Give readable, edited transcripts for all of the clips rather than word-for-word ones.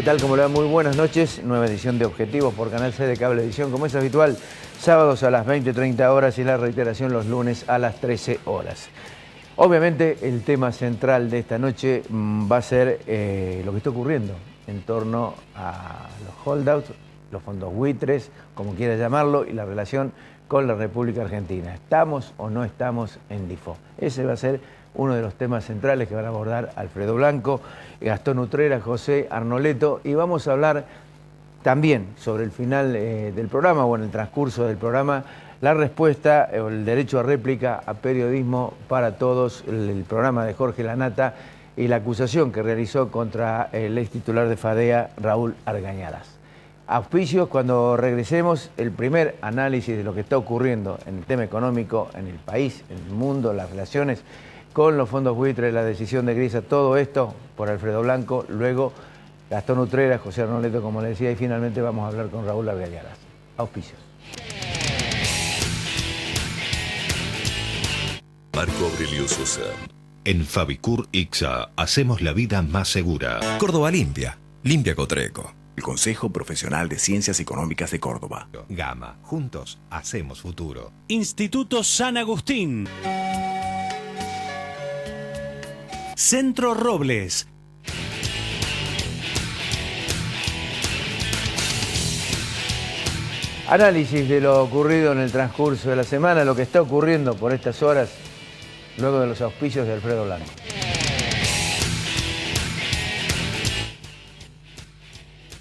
tal? ¿Cómo le va? Muy buenas noches. Nueva edición de Objetivos por Canal C de Cablevisión. Como es habitual, sábados a las 20:30 horas y la reiteración los lunes a las 13 horas. Obviamente el tema central de esta noche va a ser lo que está ocurriendo en torno a los holdouts, los fondos buitres, como quiera llamarlo, y la relación con la República Argentina. ¿Estamos o no estamos en default? Ese va a ser uno de los temas centrales que van a abordar Alfredo Blanco, Gastón Utrera, José Arnoletto, y vamos a hablar también sobre el final del programa o en el transcurso del programa, la respuesta o el derecho a réplica a Periodismo para Todos, el programa de Jorge Lanata y la acusación que realizó contra el ex titular de FADEA, Raúl Argañarás. Auspicios, cuando regresemos, el primer análisis de lo que está ocurriendo en el tema económico, en el país, en el mundo, las relaciones con los fondos buitres, la decisión de Grisa, todo esto por Alfredo Blanco, luego Gastón Utrera, José Arnoletto, como le decía, y finalmente vamos a hablar con Raúl Argañarás. Auspicios. Marco Aurelio Sosa. En Fabicur Ixa hacemos la vida más segura. Córdoba Limpia, Limpia Cotreco. El Consejo Profesional de Ciencias Económicas de Córdoba. Gama, juntos hacemos futuro. Instituto San Agustín. Centro Robles. Análisis de lo ocurrido en el transcurso de la semana, lo que está ocurriendo por estas horas, luego de los auspicios de Alfredo Blanco.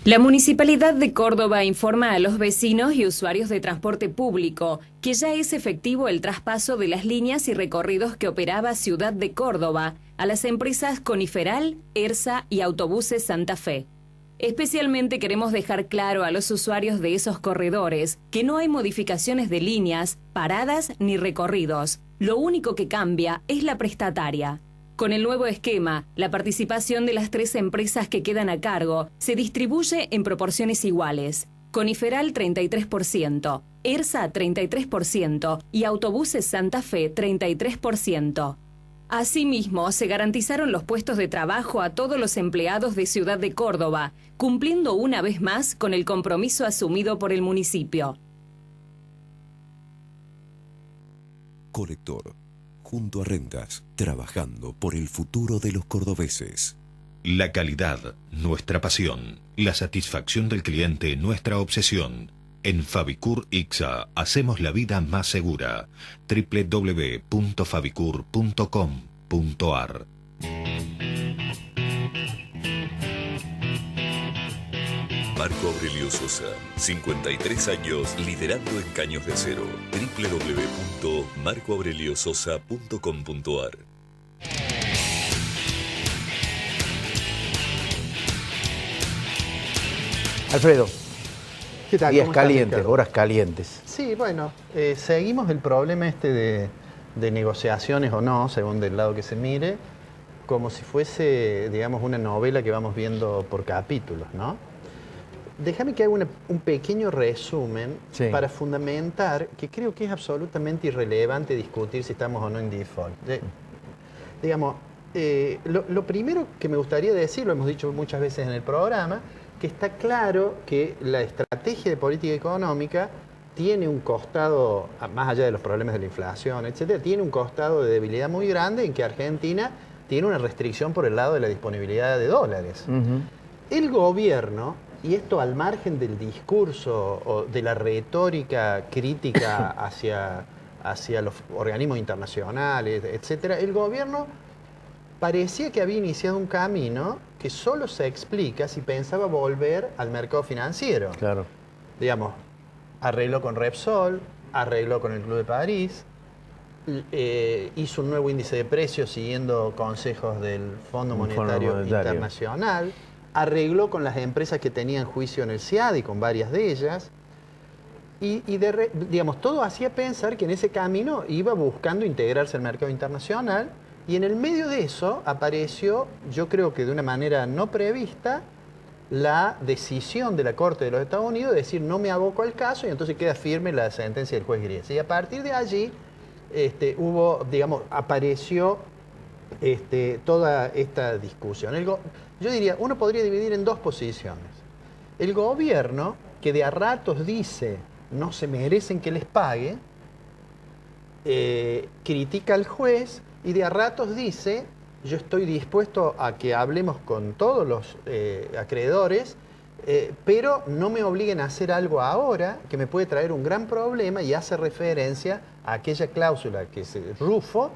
La Municipalidad de Córdoba informa a los vecinos y usuarios de transporte público que ya es efectivo el traspaso de las líneas y recorridos que operaba Ciudad de Córdoba a las empresas Coniferal, ERSA y Autobuses Santa Fe. Especialmente queremos dejar claro a los usuarios de esos corredores que no hay modificaciones de líneas, paradas ni recorridos. Lo único que cambia es la prestataria. Con el nuevo esquema, la participación de las 3 empresas que quedan a cargo se distribuye en proporciones iguales. Coniferal 33%, ERSA 33% y Autobuses Santa Fe 33%. Asimismo, se garantizaron los puestos de trabajo a todos los empleados de Ciudad de Córdoba, cumpliendo una vez más con el compromiso asumido por el municipio. Colector. Junto a Rentas, trabajando por el futuro de los cordobeses. La calidad, nuestra pasión. La satisfacción del cliente, nuestra obsesión. En Fabicur Ixa hacemos la vida más segura. www.fabicur.com.ar. Marco Aurelio Sosa, 53 años liderando en caños de acero. www.marcoaureliososa.com.ar. Alfredo, ¿qué tal? días ¿Cómo estás, calientes, Ricardo? horas calientes. Sí, bueno, seguimos el problema de negociaciones o no, según del lado que se mire, como si fuese, digamos, una novela que vamos viendo por capítulos, ¿no? Déjame que haga un pequeño resumen para fundamentar que creo que es absolutamente irrelevante discutir si estamos o no en default. Digamos, lo primero que me gustaría decir, lo hemos dicho muchas veces en el programa, que está claro que la estrategia de política económica tiene un costado, más allá de los problemas de la inflación, etcétera, tiene un costado de debilidad muy grande en que Argentina tiene una restricción por el lado de la disponibilidad de dólares. El gobierno, y esto al margen del discurso o de la retórica crítica hacia los organismos internacionales, etcétera, el gobierno parecía que había iniciado un camino que solo se explica si pensaba volver al mercado financiero. Claro. Digamos, arregló con Repsol, arregló con el Club de París, hizo un nuevo índice de precios siguiendo consejos del Fondo Monetario Internacional, arregló con las empresas que tenían juicio en el CIADI, con varias de ellas, digamos, todo hacía pensar que en ese camino iba buscando integrarse al mercado internacional, y en el medio de eso apareció, yo creo que de una manera no prevista, la decisión de la Corte de los Estados Unidos de decir no me aboco al caso, y entonces queda firme la sentencia del juez Griesa. Y a partir de allí apareció toda esta discusión. yo diría, uno podría dividir en dos posiciones. El gobierno, que de a ratos dice no se merecen que les pague, critica al juez y de a ratos dice yo estoy dispuesto a que hablemos con todos los acreedores, pero no me obliguen a hacer algo ahora que me puede traer un gran problema, y hace referencia a aquella cláusula que es RUFO,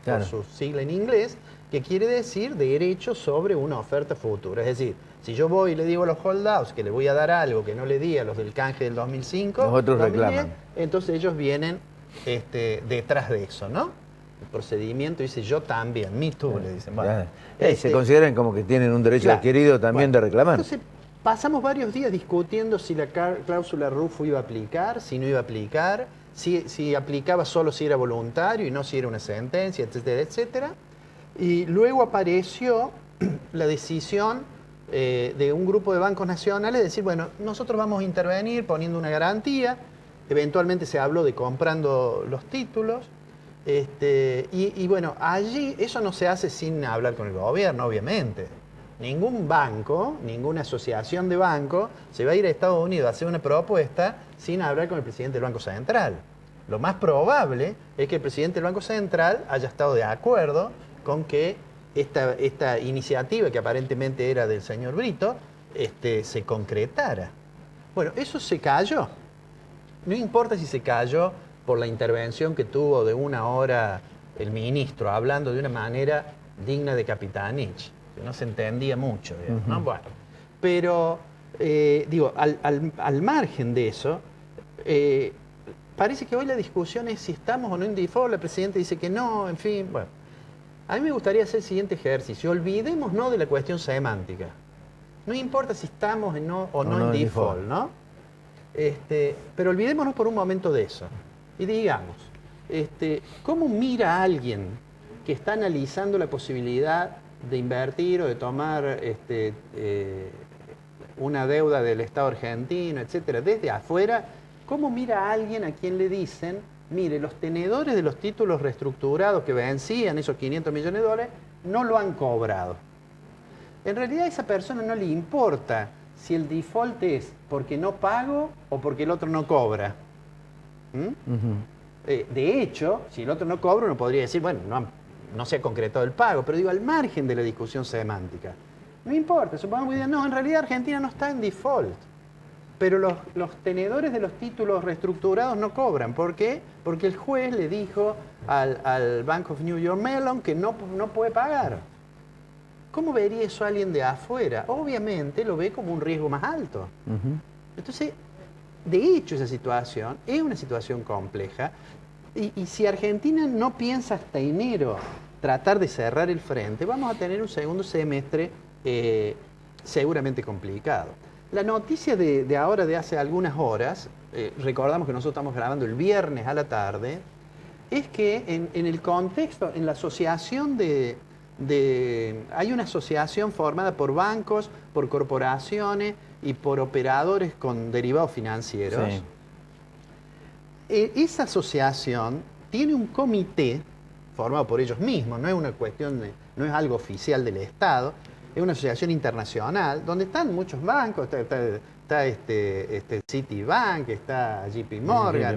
claro, por su sigla en inglés, que quiere decir derecho sobre una oferta futura. Es decir, si yo voy y le digo a los holdouts que le voy a dar algo que no le di a los del canje del 2005, los otros 2010, reclaman. entonces ellos vienen detrás de eso, ¿no? El procedimiento dice yo también, me too, le dicen. Bueno, se consideran como que tienen un derecho claro, adquirido también de reclamar. Entonces, pasamos varios días discutiendo si la cláusula RUFO iba a aplicar, si no iba a aplicar, si aplicaba solo si era voluntario y no si era una sentencia, etcétera, etcétera. Y luego apareció la decisión de un grupo de bancos nacionales de decir, bueno, nosotros vamos a intervenir poniendo una garantía. Eventualmente se habló de comprando los títulos. Y bueno, allí eso no se hace sin hablar con el gobierno, obviamente. Ningún banco, ninguna asociación de bancos se va a ir a Estados Unidos a hacer una propuesta sin hablar con el presidente del Banco Central. Lo más probable es que el presidente del Banco Central haya estado de acuerdo con que esta iniciativa, que aparentemente era del señor Brito, se concretara. Bueno, eso se cayó. No importa si se cayó por la intervención que tuvo de una hora el ministro, hablando de una manera digna de Capitanich, que no se entendía mucho, digamos, ¿no? Bueno, pero, digo, al margen de eso, parece que hoy la discusión es si estamos o no en default. La presidenta dice que no, en fin, bueno. A mí me gustaría hacer el siguiente ejercicio. Olvidémonos de la cuestión semántica. No importa si estamos o no en default, ¿no? Pero olvidémonos por un momento de eso. Y digamos, ¿cómo mira alguien que está analizando la posibilidad de invertir o de tomar una deuda del Estado argentino, etcétera, desde afuera? ¿Cómo mira a alguien a quien le dicen, mire, los tenedores de los títulos reestructurados que vencían esos 500 millones de dólares no lo han cobrado? En realidad a esa persona no le importa si el default es porque no pago o porque el otro no cobra. De hecho, si el otro no cobra, uno podría decir, bueno, no se ha concretado el pago, pero digo, al margen de la discusión semántica. No importa, supongamos que digan, no, en realidad Argentina no está en default, pero los tenedores de los títulos reestructurados no cobran. ¿Por qué? Porque el juez le dijo al Bank of New York Mellon que no puede pagar. ¿Cómo vería eso alguien de afuera? Obviamente lo ve como un riesgo más alto. Entonces, de hecho, esa situación es una situación compleja, y si Argentina no piensa hasta enero tratar de cerrar el frente, vamos a tener un segundo semestre seguramente complicado. La noticia de ahora, de hace algunas horas, recordamos que nosotros estamos grabando el viernes a la tarde, es que en el contexto, en la asociación hay una asociación formada por bancos, por corporaciones y por operadores con derivados financieros. Sí. Esa asociación tiene un comité formado por ellos mismos, no es una cuestión no es algo oficial del Estado, es una asociación internacional donde están muchos bancos, está Citibank, está JP Morgan,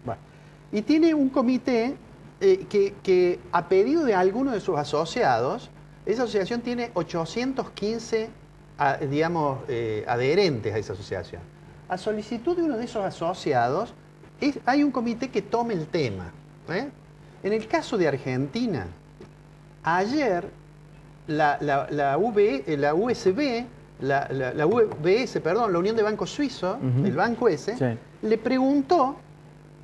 bueno. Y tiene un comité que a pedido de alguno de sus asociados, esa asociación tiene 815 adherentes a esa asociación. A solicitud de uno de esos asociados, hay un comité que toma el tema. En el caso de Argentina, ayer la UBS, la Unión de Bancos Suizos, el banco ese, sí, le preguntó,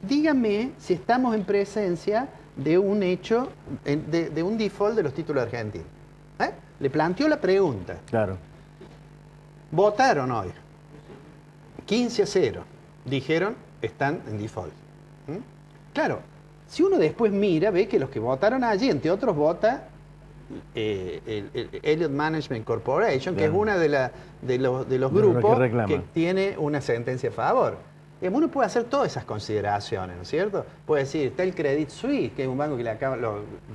dígame si estamos en presencia de un hecho, de un default de los títulos argentinos. Le planteó la pregunta. Claro. Votaron hoy. 15-0. Dijeron, están en default. Claro, si uno después mira, ve que los que votaron allí, entre otros, vota el Elliott Management Corporation, claro, que es una de los grupos que tiene una sentencia a favor. Uno puede hacer todas esas consideraciones, ¿no es cierto? Puede decir, está el Credit Suisse, que es un banco que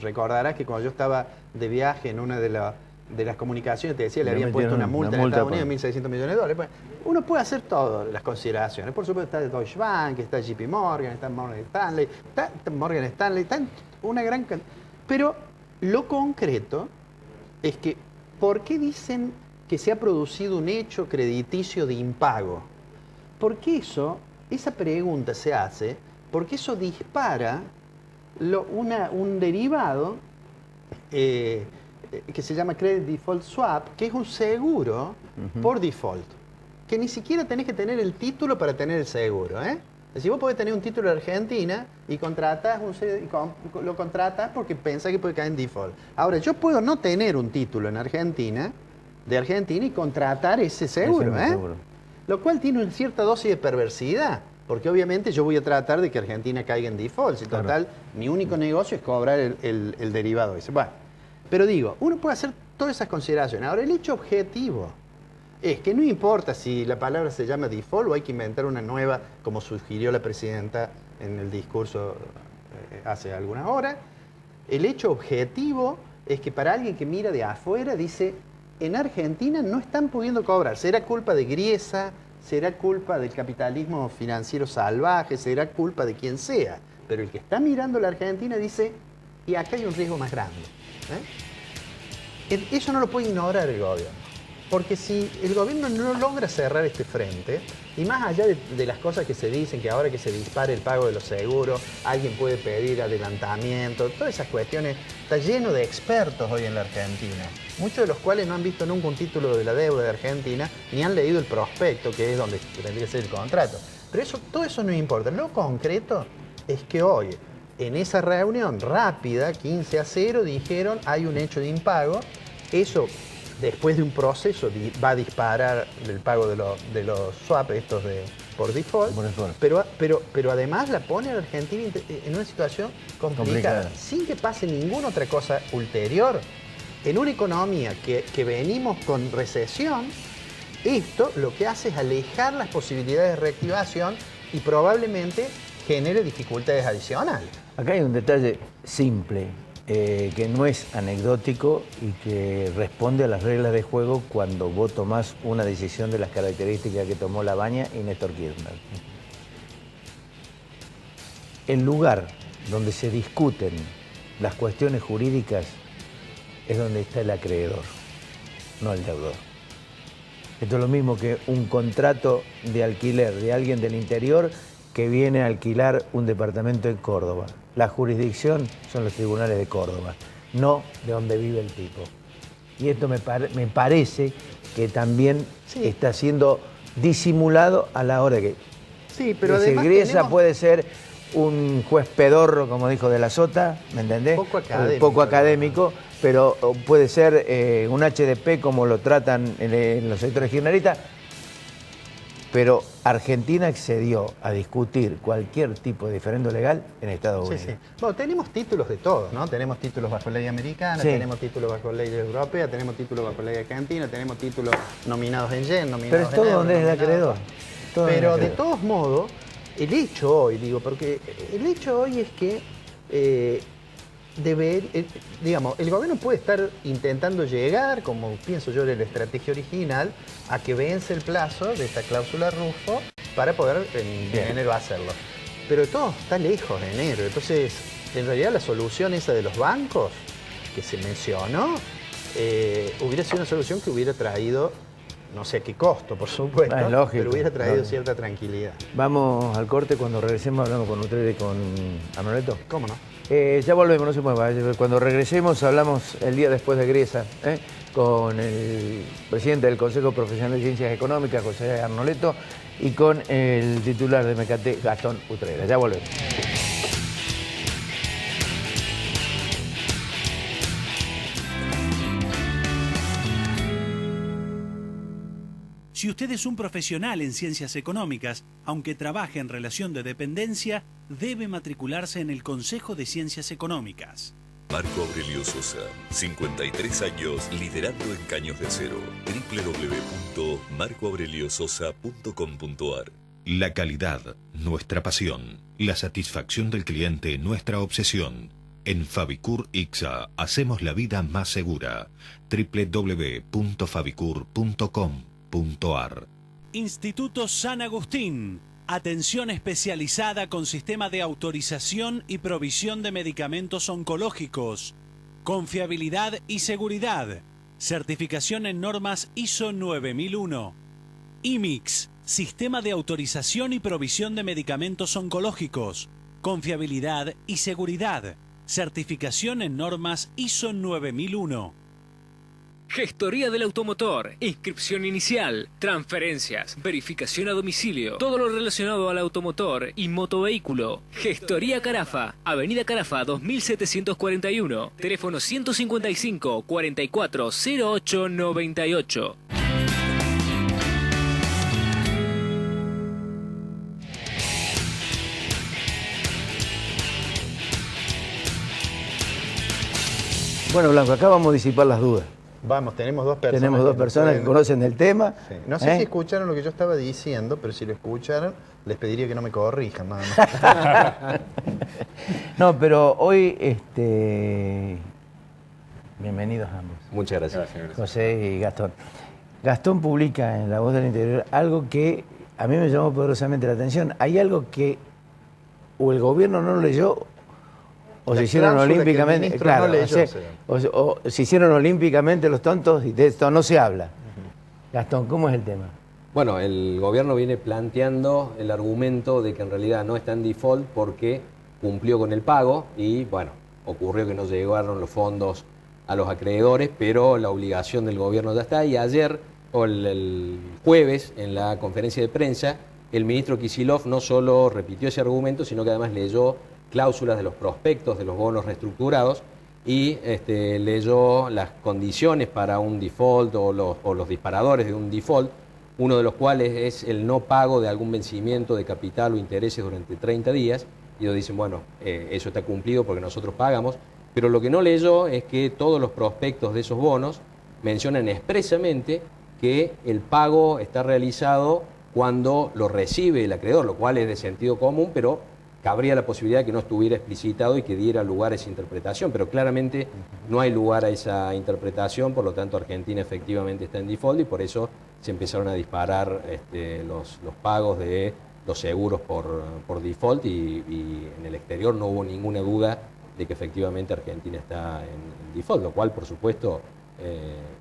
recordarás que cuando yo estaba de viaje en una de de las comunicaciones, te decía, le Le habían puesto metieron una multa una en multa Estados Unidos de por- $1.600 millones. Bueno, uno puede hacer todas las consideraciones. Por supuesto está Deutsche Bank, está JP Morgan, está Morgan Stanley, está una gran cantidad. Pero lo concreto es que, ¿por qué dicen que se ha producido un hecho crediticio de impago? Porque esa pregunta se hace, porque eso dispara un derivado que se llama Credit Default Swap, que es un seguro por default, que ni siquiera tenés que tener el título para tener el seguro, ¿eh? Es decir, vos podés tener un título de Argentina y lo contratas porque pensás que puede caer en default. Ahora, yo puedo no tener un título en Argentina, y contratar ese seguro, Ese ¿eh? seguro. Lo cual tiene una cierta dosis de perversidad, porque obviamente yo voy a tratar de que Argentina caiga en default. Si Claro. total, mi único negocio es cobrar el derivado ese. Bueno, pero digo, uno puede hacer todas esas consideraciones. Ahora, el hecho objetivo es que no importa si la palabra se llama default o hay que inventar una nueva, como sugirió la presidenta en el discurso hace algunas horas. El hecho objetivo es que para alguien que mira de afuera dice, en Argentina no están pudiendo cobrar. ¿Será culpa de Griesa? ¿Será culpa del capitalismo financiero salvaje? ¿Será culpa de quien sea? Pero el que está mirando la Argentina dice, y acá hay un riesgo más grande. Eso no lo puede ignorar el gobierno. Porque si el gobierno no logra cerrar este frente, y más allá de las cosas que se dicen, que ahora que se dispare el pago de los seguros, alguien puede pedir adelantamiento, todas esas cuestiones, está lleno de expertos hoy en la Argentina, muchos de los cuales no han visto nunca un título de la deuda de Argentina, ni han leído el prospecto, que es donde tendría que ser el contrato. Pero todo eso no importa. Lo concreto es que hoy, en esa reunión rápida, 15-0, dijeron hay un hecho de impago. Eso, después de un proceso, va a disparar el pago de los swap, estos por default. Por default. Pero además la pone a la Argentina en una situación complicada, sin que pase ninguna otra cosa ulterior. En una economía que venimos con recesión, esto lo que hace es alejar las posibilidades de reactivación y probablemente genere dificultades adicionales. Acá hay un detalle simple, que no es anecdótico y que responde a las reglas de juego cuando vos tomás una decisión de las características que tomó Labaña y Néstor Kirchner. El lugar donde se discuten las cuestiones jurídicas es donde está el acreedor, no el deudor. Esto es lo mismo que un contrato de alquiler de alguien del interior que viene a alquilar un departamento en Córdoba. La jurisdicción son los tribunales de Córdoba, no de donde vive el tipo. Y esto me parece que también está siendo disimulado a la hora que... Sí, pero es decir, además Griesa puede ser un juez pedorro, como dijo De la Sota, ¿me entendés? Poco académico, pero puede ser un HDP como lo tratan en los sectores kirchneristas. Pero Argentina accedió a discutir cualquier tipo de diferendo legal en Estados Unidos. Sí. Bueno, tenemos títulos de todos, ¿no? Tenemos títulos bajo ley americana, tenemos títulos bajo ley europea, tenemos títulos bajo ley argentina, tenemos títulos nominados en yen, nominados en pero es todo donde es el acreedor. Pero de todos modos, el hecho hoy, porque el hecho hoy es que el gobierno puede estar intentando llegar, como pienso yo era la estrategia original, a que vence el plazo de esta cláusula Rufo para poder en enero hacerlo. Pero todo está lejos de enero. Entonces, en realidad la solución esa de los bancos que se mencionó hubiera sido una solución que hubiera traído, no sé a qué costo, por supuesto, es lógico, pero hubiera traído cierta tranquilidad. Vamos al corte, cuando regresemos hablamos con Utrera y con Arnoletto. ¿Cómo no? Ya volvemos, no se mueva. Cuando regresemos hablamos el día después de Griesa, con el presidente del Consejo Profesional de Ciencias Económicas, José Arnoletto, y con el titular de Mecate, Gastón Utrera. Ya volvemos. Si usted es un profesional en ciencias económicas, aunque trabaje en relación de dependencia, debe matricularse en el Consejo de Ciencias Económicas. Marco Aurelio Sosa, 53 años liderando en Caños de Acero. www.marcoaureliososa.com.ar. La calidad, nuestra pasión. La satisfacción del cliente, nuestra obsesión. En Fabicur ICSA hacemos la vida más segura. www.fabicur.com.ar. Instituto San Agustín. Atención especializada con sistema de autorización y provisión de medicamentos oncológicos. Confiabilidad y seguridad. Certificación en normas ISO 9001. IMIX. Sistema de autorización y provisión de medicamentos oncológicos. Confiabilidad y seguridad. Certificación en normas ISO 9001. Gestoría del automotor, inscripción inicial, transferencias, verificación a domicilio, todo lo relacionado al automotor y motovehículo. Gestoría Carafa, Avenida Carafa 2741, teléfono 155 44 08 98. Bueno, Blanco, acá vamos a disipar las dudas. Vamos, tenemos dos personas. Tenemos dos personas que conocen el tema. Sí. No sé si escucharon lo que yo estaba diciendo, pero si lo escucharon, les pediría que no me corrijan, nada más. No, pero hoy, bienvenidos ambos. Muchas gracias. José y Gastón. Gastón publica en La Voz del Interior algo que a mí me llamó poderosamente la atención. Hay algo que o el gobierno no lo leyó o se hicieron olímpicamente, claro, no leyó, o se hicieron olímpicamente los tontos y de esto no se habla. Gastón, ¿cómo es el tema? Bueno, el gobierno viene planteando el argumento de que en realidad no está en default porque cumplió con el pago y, bueno, ocurrió que no llegaron los fondos a los acreedores, pero la obligación del gobierno ya está. Y ayer, o el jueves, en la conferencia de prensa, el ministro Kicillof no solo repitió ese argumento, sino que además leyó cláusulas de los prospectos de los bonos reestructurados y leyó las condiciones para un default o los disparadores de un default, uno de los cuales es el no pago de algún vencimiento de capital o intereses durante 30 días. Y ellos dicen, bueno, eso está cumplido porque nosotros pagamos, pero lo que no leyó es que todos los prospectos de esos bonos mencionan expresamente que el pago está realizado cuando lo recibe el acreedor, lo cual es de sentido común, pero cabría la posibilidad de que no estuviera explicitado y que diera lugar a esa interpretación, pero claramente no hay lugar a esa interpretación, por lo tanto Argentina efectivamente está en default y por eso se empezaron a disparar los pagos de los seguros por default y en el exterior no hubo ninguna duda de que efectivamente Argentina está en default, lo cual por supuesto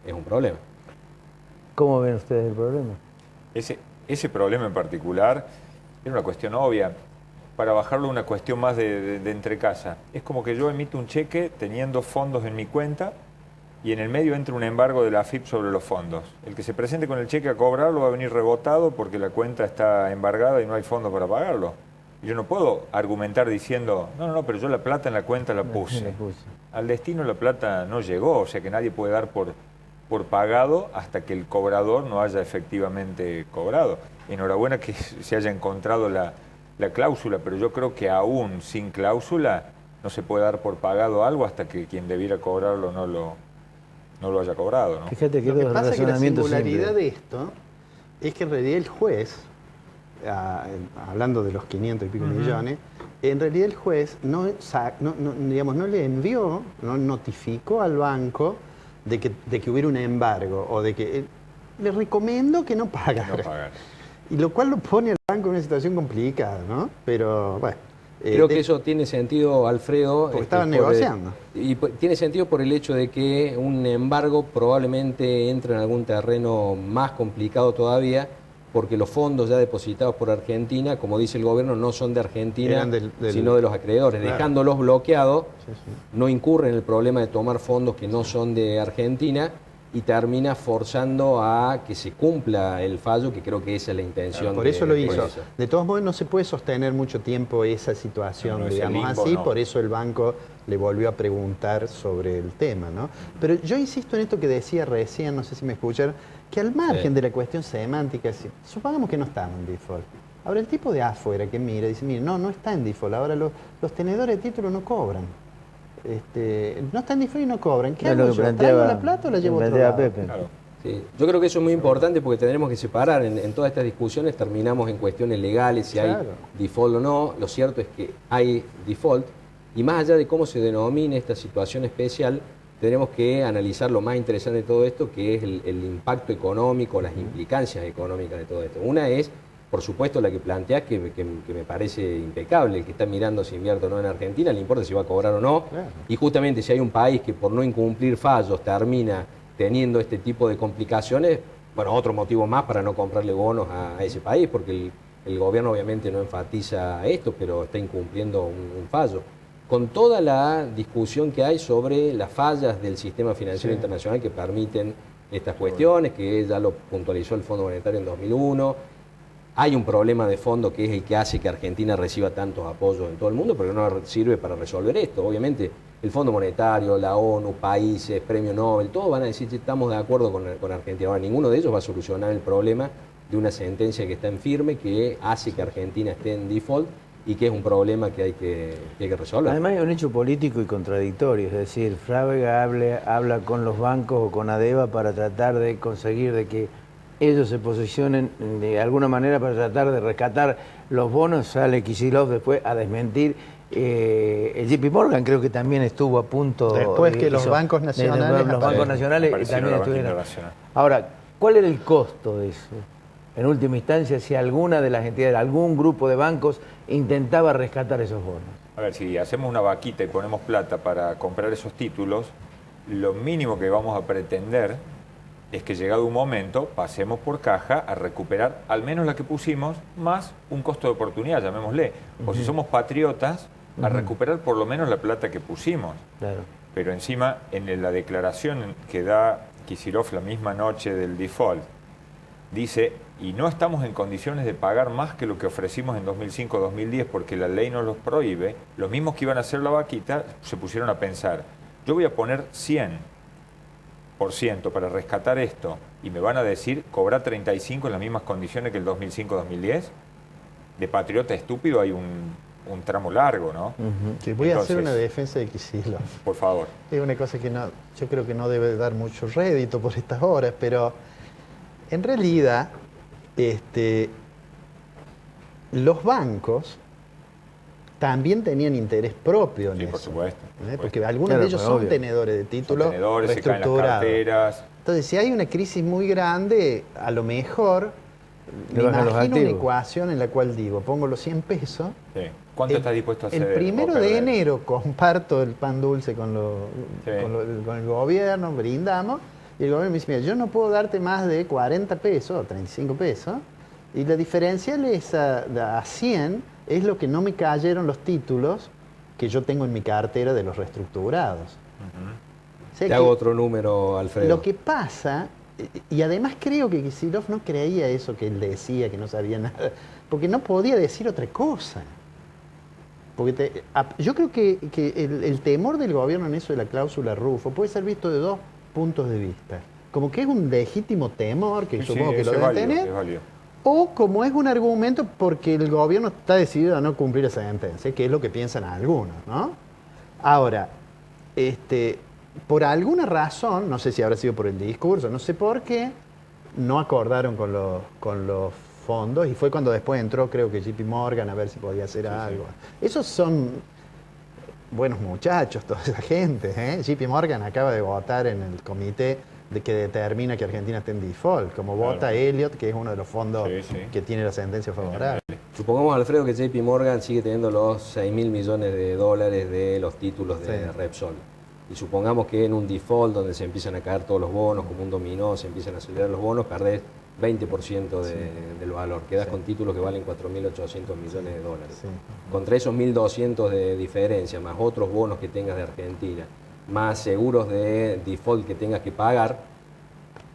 es un problema. ¿Cómo ven ustedes el problema? Ese problema en particular era una cuestión obvia. Para bajarlo una cuestión más de entre casa. Es como que yo emito un cheque teniendo fondos en mi cuenta y en el medio entra un embargo de la AFIP sobre los fondos. El que se presente con el cheque a cobrarlo va a venir rebotado porque la cuenta está embargada y no hay fondos para pagarlo. Y yo no puedo argumentar diciendo, no, pero yo la plata en la cuenta la puse. Al destino la plata no llegó, o sea que nadie puede dar por pagado hasta que el cobrador no haya efectivamente cobrado. Enhorabuena que se haya encontrado la cláusula, pero yo creo que aún sin cláusula no se puede dar por pagado algo hasta que quien debiera cobrarlo no lo haya cobrado, ¿no? Fíjate que lo que pasa es que la singularidad simples de esto es que en realidad el juez, hablando de los 500 y pico millones, en realidad el juez no le envió, no notificó al banco de que hubiera un embargo o de que le recomendó que no pagara. Y lo cual lo pone al banco en una situación complicada, ¿no? Pero, bueno. Creo que eso tiene sentido, Alfredo. Porque estaban negociando. Y tiene sentido por el hecho de que un embargo probablemente entre en algún terreno más complicado todavía, porque los fondos ya depositados por Argentina, como dice el gobierno, no son de Argentina, sino de los acreedores. Claro. Dejándolos bloqueados, no incurre en el problema de tomar fondos que no son de Argentina, y termina forzando a que se cumpla el fallo, que creo que esa es la intención. Por eso lo hizo. De todos modos no se puede sostener mucho tiempo esa situación, digamos así, por eso el banco le volvió a preguntar sobre el tema, ¿no? Pero yo insisto en esto que decía recién, no sé si me escucharon, que al margen de la cuestión semántica, supongamos que no estamos en default. Ahora el tipo de afuera que mira, dice, mire, no está en default, ahora los tenedores de título no cobran. No están default y no cobran. ¿Qué hago yo? ¿Traigo la plata o la llevo a otro lado? Pepe. Claro. Sí. Yo creo que eso es muy importante porque tendremos que separar en todas estas discusiones, terminamos en cuestiones legales, si hay default o no. Lo cierto es que hay default Y más allá de cómo se denomine esta situación especial, tenemos que analizar lo más interesante de todo esto, que es el impacto económico, las implicancias económicas de todo esto. Una es, por supuesto, la que planteás, que me parece impecable. El que está mirando si invierto o no en Argentina, le importa si va a cobrar o no. Claro. Y justamente si hay un país que por no incumplir fallos termina teniendo este tipo de complicaciones, bueno, otro motivo más para no comprarle bonos a ese país, porque el gobierno obviamente no enfatiza esto, pero está incumpliendo un fallo. Con toda la discusión que hay sobre las fallas del sistema financiero internacional que permiten estas cuestiones, que ya lo puntualizó el Fondo Monetario en 2001, hay un problema de fondo que es el que hace que Argentina reciba tantos apoyos en todo el mundo, pero no sirve para resolver esto. Obviamente el Fondo Monetario, la ONU, países, Premio Nobel, todos van a decir que estamos de acuerdo con Argentina. Ahora, ninguno de ellos va a solucionar el problema de una sentencia que está en firme, que hace que Argentina esté en default y que es un problema que hay que resolver. Además hay un hecho político y contradictorio, es decir, Frávega habla con los bancos o con ADEVA para tratar de conseguir de que ellos se posicionen de alguna manera para tratar de rescatar los bonos. Sale Kicillof después a desmentir. El JP Morgan creo que también estuvo a punto... Después que los bancos nacionales... Los bancos nacionales también estuvieron. Ahora, ¿cuál era el costo de eso? En última instancia, si alguna de las entidades, algún grupo de bancos intentaba rescatar esos bonos. A ver, si hacemos una vaquita y ponemos plata para comprar esos títulos, lo mínimo que vamos a pretender es que llegado un momento pasemos por caja a recuperar al menos la que pusimos, más un costo de oportunidad, llamémosle. O si somos patriotas, a recuperar por lo menos la plata que pusimos. Claro. Pero encima, en la declaración que da Kicillof la misma noche del default, dice, y no estamos en condiciones de pagar más que lo que ofrecimos en 2005-2010 porque la ley nos los prohíbe. Los mismos que iban a hacer la vaquita se pusieron a pensar, yo voy a poner 100% para rescatar esto y me van a decir, cobrar 35 en las mismas condiciones que el 2005-2010. De patriota estúpido hay un tramo largo, ¿no? Sí, voy a hacer una defensa de Kicillof. Por favor. Es una cosa que no, yo creo que no debe dar mucho rédito por estas horas, pero en realidad los bancos también tenían interés propio en eso. Por supuesto. Porque algunos de ellos son tenedores de títulos reestructurados. Entonces, si hay una crisis muy grande, a lo mejor me imagino una ecuación en la cual digo, pongo los 100 pesos. Sí. ¿Cuánto estás dispuesto a hacer? El 1 de enero comparto el pan dulce con el gobierno, brindamos, y el gobierno me dice, mira, yo no puedo darte más de 40 pesos o 35 pesos, y la diferencial es a 100 es lo que no me cayeron los títulos que yo tengo en mi cartera de los reestructurados. Te hago otro número, Alfredo. Lo que pasa, y además creo que Kicillof no creía eso que él decía, que no sabía nada, porque no podía decir otra cosa. Porque yo creo que el temor del gobierno en eso de la cláusula Rufo puede ser visto de dos puntos de vista. Como que es un legítimo temor, que supongo que lo deben tener, o como es un argumento porque el gobierno está decidido a no cumplir esa sentencia, que es lo que piensan algunos, ¿no? Ahora, por alguna razón, no sé si habrá sido por el discurso, no sé por qué, no acordaron con los fondos, y fue cuando después entró, creo que JP Morgan, a ver si podía hacer algo. Esos son buenos muchachos, toda esa gente, ¿eh? JP Morgan acaba de votar en el comité que determina que Argentina esté en default, como vota Elliott, que es uno de los fondos que tiene la sentencia favorable. Supongamos, Alfredo, que JP Morgan sigue teniendo los 6.000 millones de dólares de los títulos de Repsol. Y supongamos que en un default donde se empiezan a caer todos los bonos, como un dominó, se empiezan a acelerar los bonos, perdés 20% del valor. Quedas con títulos que valen 4.800 millones de dólares. Contra esos 1.200 de diferencia, más otros bonos que tengas de Argentina, más seguros de default que tengas que pagar,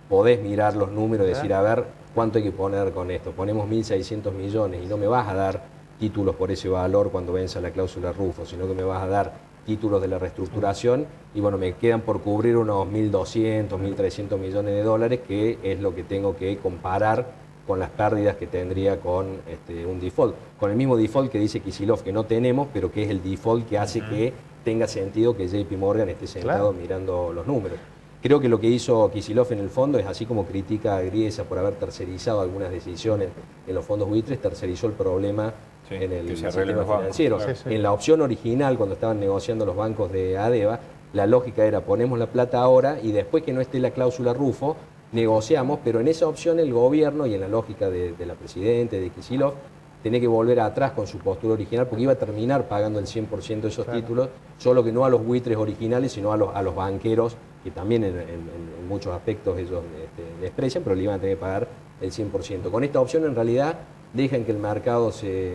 podés mirar los números y decir, a ver, ¿cuánto hay que poner con esto? Ponemos 1.600 millones y no me vas a dar títulos por ese valor cuando venza la cláusula Rufo, sino que me vas a dar títulos de la reestructuración y bueno, me quedan por cubrir unos 1.200, 1.300 millones de dólares, que es lo que tengo que comparar con las pérdidas que tendría con un default. Con el mismo default que dice Kicillof que no tenemos, pero que es el default que hace que tenga sentido que JP Morgan esté sentado mirando los números. Creo que lo que hizo Kicillof en el fondo es, así como critica a Griesa por haber tercerizado algunas decisiones en los fondos buitres, tercerizó el problema Sí, en el que se sistema arreglen los bancos, financiero. claro. Sí, sí. En la opción original, cuando estaban negociando los bancos de ADEVA, la lógica era ponemos la plata ahora y después que no esté la cláusula Rufo, negociamos, pero en esa opción el gobierno, y en la lógica de la Presidenta, de Kicillof, tenía que volver atrás con su postura original porque iba a terminar pagando el 100% de esos títulos, solo que no a los buitres originales, sino a los banqueros, que también en muchos aspectos ellos desprecian, pero le iban a tener que pagar el 100%. Con esta opción, en realidad, dejan que el mercado se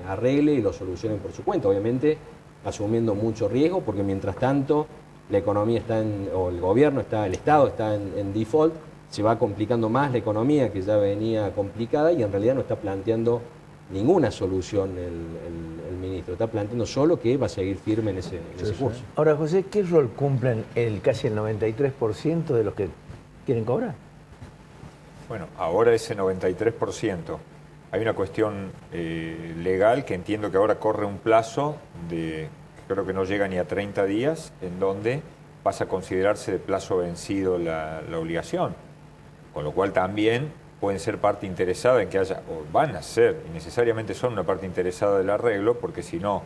arregle y lo solucionen por su cuenta, obviamente asumiendo mucho riesgo, porque mientras tanto la economía está o el gobierno está, el Estado está en default, se va complicando más la economía que ya venía complicada y en realidad no está planteando ninguna solución el ministro, está planteando solo que va a seguir firme en ese curso. Ahora, José, ¿qué rol cumplen casi el 93% de los que quieren cobrar? Bueno, ahora ese 93%. Hay una cuestión legal que entiendo que ahora corre un plazo de, creo que no llega ni a 30 días, en donde pasa a considerarse de plazo vencido la obligación. Con lo cual también pueden ser parte interesada en que haya, o van a ser, y necesariamente son una parte interesada del arreglo, porque si no,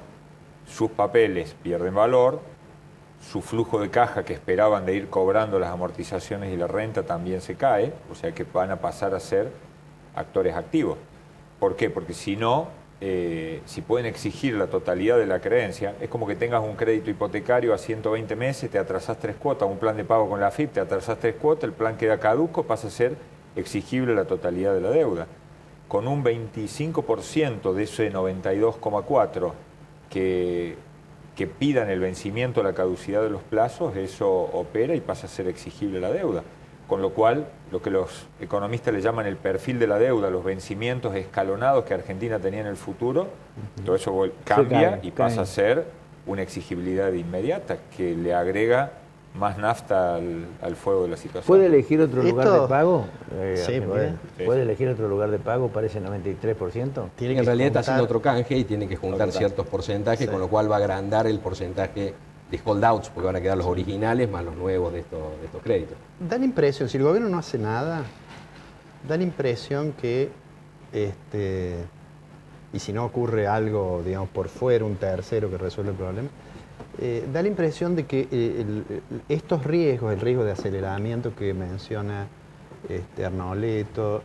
sus papeles pierden valor, su flujo de caja que esperaban de ir cobrando las amortizaciones y la renta también se cae, o sea que van a pasar a ser actores activos. ¿Por qué? Porque si no, si pueden exigir la totalidad de la creencia, es como que tengas un crédito hipotecario a 120 meses, te atrasás 3 cuotas, un plan de pago con la AFIP, te atrasás 3 cuotas, el plan queda caduco, pasa a ser exigible la totalidad de la deuda. Con un 25% de ese 92,4% que pidan el vencimiento, la caducidad de los plazos, eso opera y pasa a ser exigible la deuda. Con lo cual, lo que los economistas le llaman el perfil de la deuda, los vencimientos escalonados que Argentina tenía en el futuro, todo eso cambia y pasa a ser una exigibilidad inmediata que le agrega más nafta al fuego de la situación. ¿Puede elegir otro lugar de pago? Sí, puede. ¿Puede elegir otro lugar de pago para ese 93%? En realidad está haciendo otro canje y tiene que juntar ciertos porcentajes, con lo cual va a agrandar el porcentaje de holdouts, porque van a quedar los originales más los nuevos de estos créditos. Da la impresión, si el gobierno no hace nada, da la impresión que, y si no ocurre algo, digamos, por fuera, un tercero que resuelve el problema, da la impresión de que estos riesgos, el riesgo de aceleramiento que menciona Arnoleto,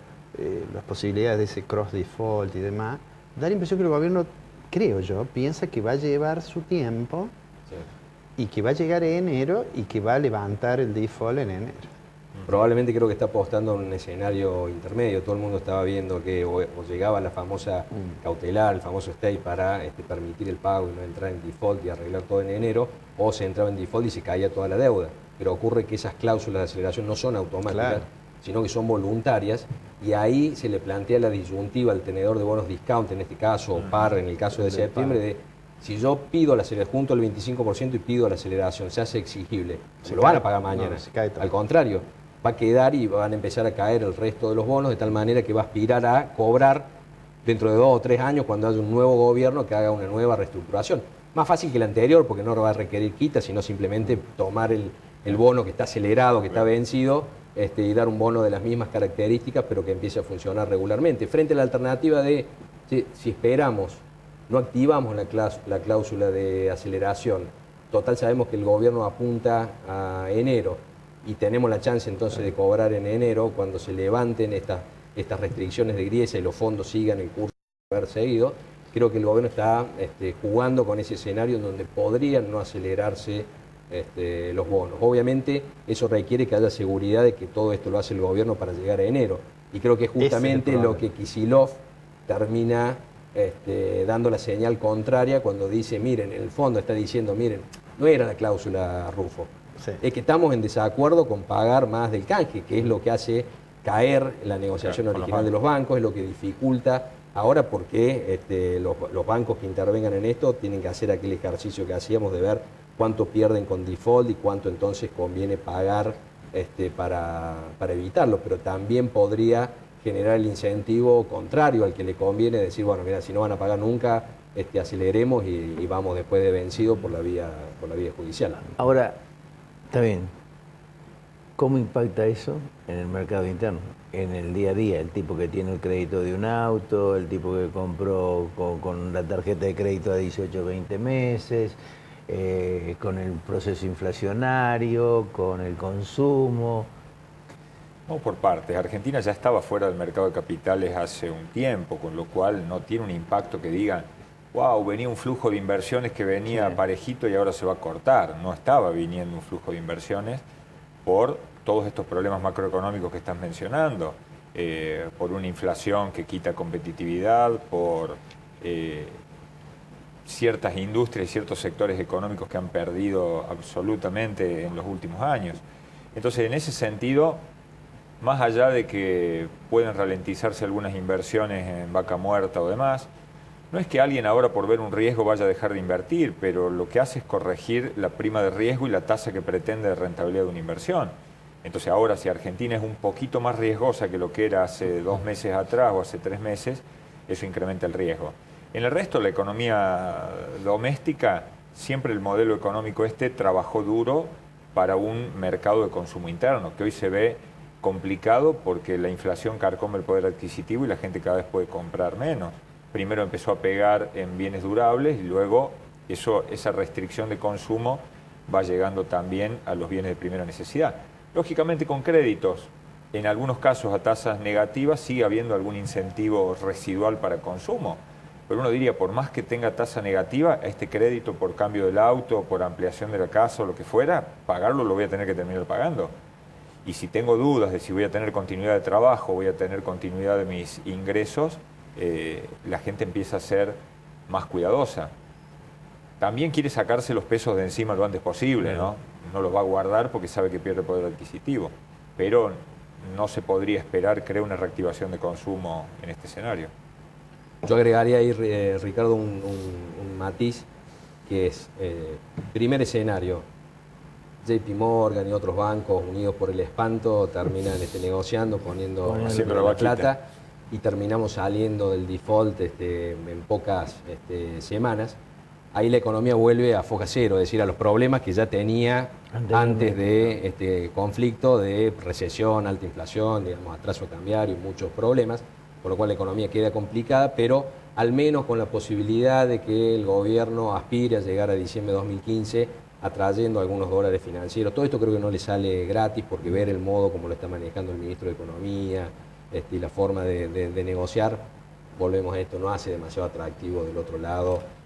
las posibilidades de ese cross default y demás, da la impresión que el gobierno, creo yo, piensa que va a llevar su tiempo y que va a llegar en enero y que va a levantar el default en enero. Probablemente creo que está apostando en un escenario intermedio. Todo el mundo estaba viendo que o llegaba la famosa cautelar, el famoso stay para permitir el pago y no entrar en default y arreglar todo en enero, o se entraba en default y se caía toda la deuda. Pero ocurre que esas cláusulas de aceleración no son automáticas, sino que son voluntarias, y ahí se le plantea la disyuntiva al tenedor de bonos discount, en este caso, o par, en el caso de septiembre, de si yo pido la aceleración, junto el 25% y pido la aceleración, se hace exigible, se lo van a pagar mañana. Al contrario, va a quedar y van a empezar a caer el resto de los bonos, de tal manera que va a aspirar a cobrar dentro de 2 o 3 años, cuando haya un nuevo gobierno que haga una nueva reestructuración. Más fácil que el anterior, porque no va a requerir quita, sino simplemente tomar el bono que está acelerado, que está vencido, y dar un bono de las mismas características, pero que empiece a funcionar regularmente. Frente a la alternativa de, si esperamos, no activamos la cláusula de aceleración, total sabemos que el gobierno apunta a enero y tenemos la chance entonces de cobrar en enero cuando se levanten estas restricciones de griesa y los fondos sigan el curso de haber seguido. Creo que el gobierno está jugando con ese escenario en donde podrían no acelerarse los bonos. Obviamente eso requiere que haya seguridad de que todo esto lo hace el gobierno para llegar a enero, y creo que es justamente lo que Kicillof termina dando la señal contraria cuando dice, miren, en el fondo está diciendo, miren, no era la cláusula Rufo, es que estamos en desacuerdo con pagar más del canje, que es lo que hace caer la negociación original de los bancos, es lo que dificulta ahora, porque los bancos que intervengan en esto tienen que hacer aquel ejercicio que hacíamos de ver cuánto pierden con default y cuánto entonces conviene pagar para evitarlo, pero también podría generar el incentivo contrario al que le conviene, decir, bueno, mira, si no van a pagar nunca, aceleremos y vamos después de vencido por la vía judicial. Ahora, está bien. ¿Cómo impacta eso en el mercado interno? En el día a día, el tipo que tiene el crédito de un auto, el tipo que compró con la tarjeta de crédito a 18 o 20 meses, con el proceso inflacionario, con el consumo. Vamos por partes. Argentina ya estaba fuera del mercado de capitales hace un tiempo, con lo cual no tiene un impacto que digan, wow, venía un flujo de inversiones que venía parejito y ahora se va a cortar. No estaba viniendo un flujo de inversiones por todos estos problemas macroeconómicos que estás mencionando, por una inflación que quita competitividad, por ciertas industrias y ciertos sectores económicos que han perdido absolutamente en los últimos años. Entonces, en ese sentido, más allá de que pueden ralentizarse algunas inversiones en vaca muerta o demás, no es que alguien ahora por ver un riesgo vaya a dejar de invertir, pero lo que hace es corregir la prima de riesgo y la tasa que pretende de rentabilidad de una inversión. Entonces ahora, si Argentina es un poquito más riesgosa que lo que era hace 2 meses atrás o hace 3 meses, eso incrementa el riesgo. En el resto de la economía doméstica, siempre el modelo económico trabajó duro para un mercado de consumo interno, que hoy se ve complicado porque la inflación carcome el poder adquisitivo y la gente cada vez puede comprar menos. Primero empezó a pegar en bienes durables y luego esa restricción de consumo va llegando también a los bienes de primera necesidad. Lógicamente con créditos, en algunos casos a tasas negativas, sigue habiendo algún incentivo residual para consumo. Pero uno diría, por más que tenga tasa negativa, este crédito por cambio del auto, por ampliación de la casa o lo que fuera, pagarlo lo voy a tener que terminar pagando. Y si tengo dudas de si voy a tener continuidad de trabajo, voy a tener continuidad de mis ingresos, la gente empieza a ser más cuidadosa. También quiere sacarse los pesos de encima lo antes posible, ¿no? No los va a guardar porque sabe que pierde poder adquisitivo. Pero no se podría esperar, creo, una reactivación de consumo en este escenario. Yo agregaría ahí, Ricardo, un matiz, que es, primer escenario, JP Morgan y otros bancos unidos por el espanto terminan negociando, poniendo la plata y terminamos saliendo del default en pocas semanas. Ahí la economía vuelve a foja cero, es decir, a los problemas que ya tenía antes de este conflicto de recesión, alta inflación, digamos, atraso cambiario, muchos problemas, por lo cual la economía queda complicada, pero al menos con la posibilidad de que el gobierno aspire a llegar a diciembre de 2015 atrayendo algunos dólares financieros. Todo esto creo que no le sale gratis, porque ver el modo como lo está manejando el ministro de Economía y la forma de negociar, volvemos a esto, no hace demasiado atractivo del otro lado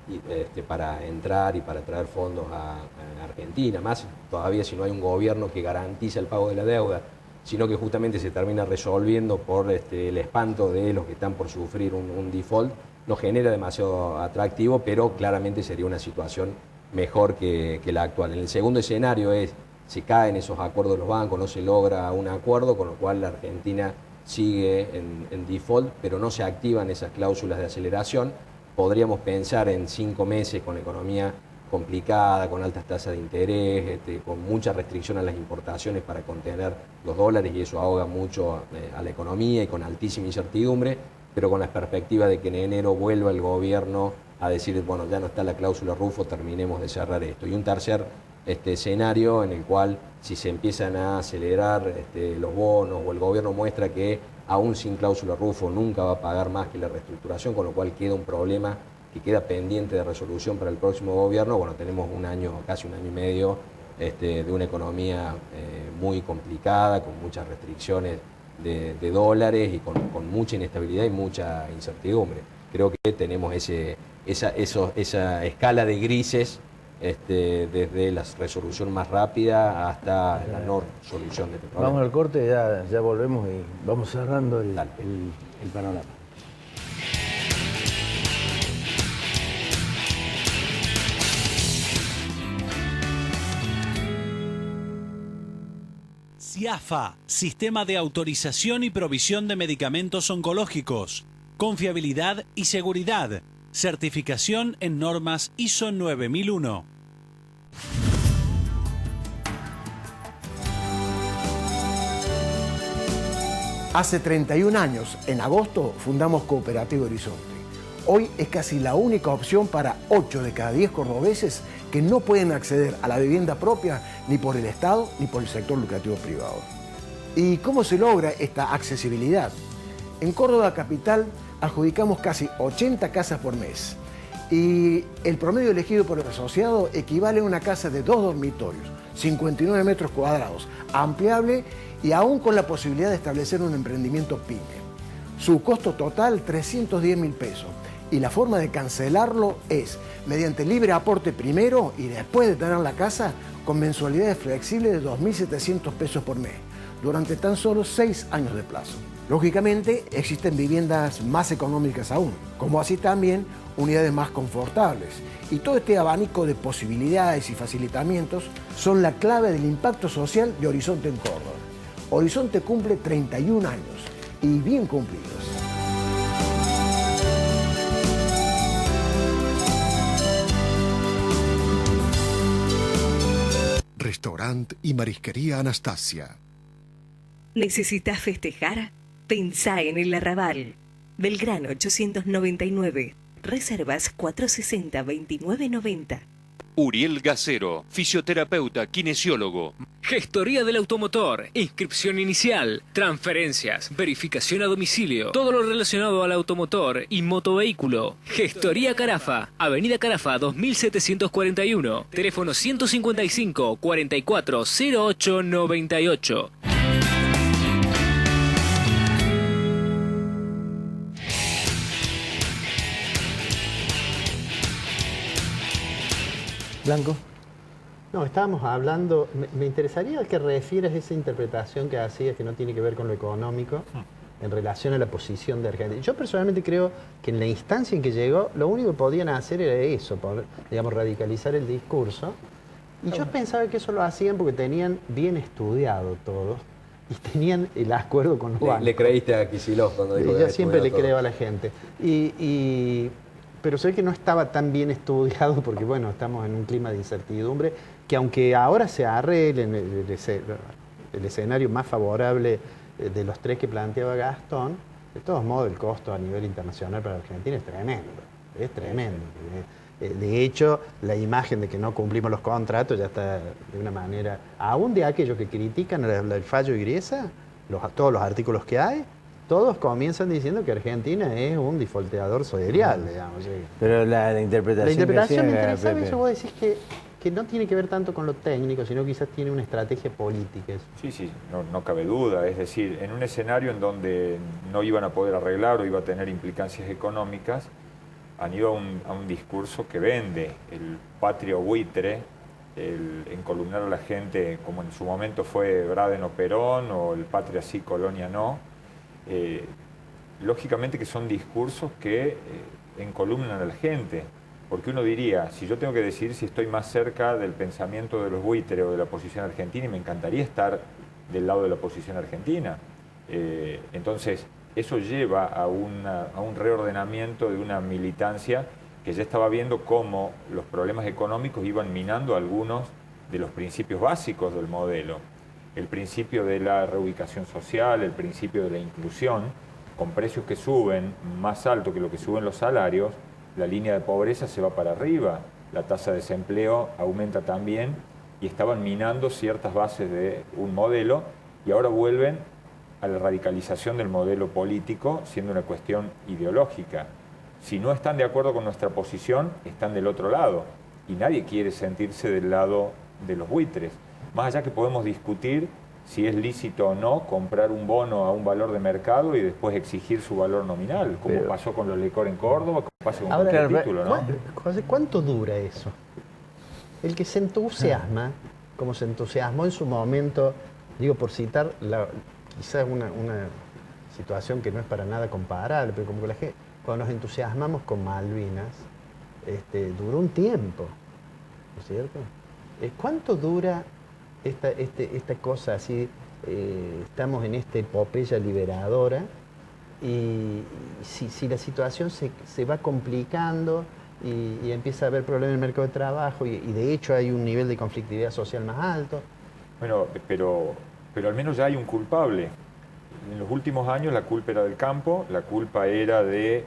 para entrar y para traer fondos a Argentina, más todavía si no hay un gobierno que garantiza el pago de la deuda, sino que justamente se termina resolviendo por el espanto de los que están por sufrir un default, no genera demasiado atractivo, pero claramente sería una situación mejor que la actual. En el segundo escenario se caen esos acuerdos de los bancos, no se logra un acuerdo, con lo cual la Argentina sigue en default, pero no se activan esas cláusulas de aceleración. Podríamos pensar en 5 meses con la economía complicada, con altas tasas de interés, con mucha restricción a las importaciones para contener los dólares, y eso ahoga mucho a la economía, y con altísima incertidumbre, pero con la perspectiva de que en enero vuelva el gobierno a decir, bueno, ya no está la cláusula Rufo, terminemos de cerrar esto. Y un tercer escenario en el cual, si se empiezan a acelerar los bonos, o el gobierno muestra que aún sin cláusula Rufo nunca va a pagar más que la reestructuración, con lo cual queda un problema que queda pendiente de resolución para el próximo gobierno. Bueno, tenemos un año, casi un año y medio, de una economía muy complicada, con muchas restricciones de dólares y con mucha inestabilidad y mucha incertidumbre. Creo que tenemos esa escala de grises desde la resolución más rápida hasta la no solución de este problema. Vamos al corte, ya volvemos y vamos cerrando el panorama. SIAFA, Sistema de Autorización y Provisión de Medicamentos Oncológicos. Confiabilidad y seguridad. Certificación en normas ISO 9001. Hace 31 años, en agosto, fundamos Cooperativa Horizonte, Hoy es casi la única opción para 8 de cada 10 cordobeses que no pueden acceder a la vivienda propia ni por el Estado ni por el sector lucrativo privado. ¿Y cómo se logra esta accesibilidad? En Córdoba capital adjudicamos casi 80 casas por mes y el promedio elegido por el asociado equivale a una casa de 2 dormitorios, 59 metros cuadrados, ampliable y aún con la posibilidad de establecer un emprendimiento pyme. Su costo total, 310.000 pesos. Y la forma de cancelarlo es mediante libre aporte primero y después de tener la casa con mensualidades flexibles de 2.700 pesos por mes, durante tan solo 6 años de plazo. Lógicamente, existen viviendas más económicas aún, como así también unidades más confortables. Y todo este abanico de posibilidades y facilitamientos son la clave del impacto social de Horizonte en Córdoba. Horizonte cumple 31 años y bien cumplidos. Restaurante y Marisquería Anastasia. ¿Necesitas festejar? Pensá en el Arrabal. Belgrano 899. Reservas 460-2990. Uriel Gacero, fisioterapeuta, kinesiólogo. Gestoría del automotor, inscripción inicial, transferencias, verificación a domicilio, todo lo relacionado al automotor y motovehículo. Gestoría Carafa, Avenida Carafa 2741, teléfono 155 44 08 98. Blanco. No, estábamos hablando, me interesaría que refieras esa interpretación que hacías, que no tiene que ver con lo económico, en relación a la posición de Argentina. Yo personalmente creo que en la instancia en que llegó, lo único que podían hacer era eso, digamos, radicalizar el discurso. Y yo pensaba que eso lo hacían porque tenían bien estudiado todo y tenían el acuerdo con los bancos. ¿Le creíste a Kicillof cuando dijo? Yo siempre le creo a la gente. Pero sé que no estaba tan bien estudiado porque, bueno, estamos en un clima de incertidumbre, que aunque ahora se arregle el escenario más favorable de los tres que planteaba Gastón, de todos modos el costo a nivel internacional para Argentina es tremendo. Es tremendo. De hecho, la imagen de que no cumplimos los contratos ya está de una manera... Aún de aquellos que critican el fallo Igriesa, todos los artículos que hay, todos comienzan diciendo que Argentina es un defaulteador serial, digamos. Sí. Pero la interpretación... La interpretación me interesaba eso, vos decís que no tiene que ver tanto con lo técnico, sino quizás tiene una estrategia política. Sí, no cabe duda. Es decir, en un escenario en donde no iban a poder arreglar o iba a tener implicancias económicas, han ido a un discurso que vende el patrio buitre, el encolumnar a la gente como en su momento fue Braden o Perón, o el patria sí, colonia no. Lógicamente que son discursos que encolumnan a la gente, porque uno diría, si yo tengo que decidir si estoy más cerca del pensamiento de los buitres o de la oposición argentina, y me encantaría estar del lado de la oposición argentina, entonces eso lleva a un reordenamiento de una militancia que ya estaba viendo cómo los problemas económicos iban minando algunos de los principios básicos del modelo. El principio de la reubicación social, el principio de la inclusión, con precios que suben más alto que lo que suben los salarios, la línea de pobreza se va para arriba, la tasa de desempleo aumenta también y estaban minando ciertas bases de un modelo y ahora vuelven a la radicalización del modelo político siendo una cuestión ideológica. Si no están de acuerdo con nuestra posición, están del otro lado y nadie quiere sentirse del lado de los buitres. Más allá que podemos discutir si es lícito o no comprar un bono a un valor de mercado y después exigir su valor nominal, como pasó con los licor en Córdoba, como pasa con cualquier título, ¿no? José, ¿cuánto dura eso? El que se entusiasma, como se entusiasmó en su momento, digo por citar quizás una situación que no es para nada comparable, pero como que la gente, cuando nos entusiasmamos con Malvinas, duró un tiempo, ¿no es cierto? ¿Cuánto dura esta cosa así? Estamos en esta epopeya liberadora y si la situación se va complicando y empieza a haber problemas en el mercado de trabajo y de hecho hay un nivel de conflictividad social más alto. Bueno, pero al menos ya hay un culpable. En los últimos años la culpa era del campo, la culpa era de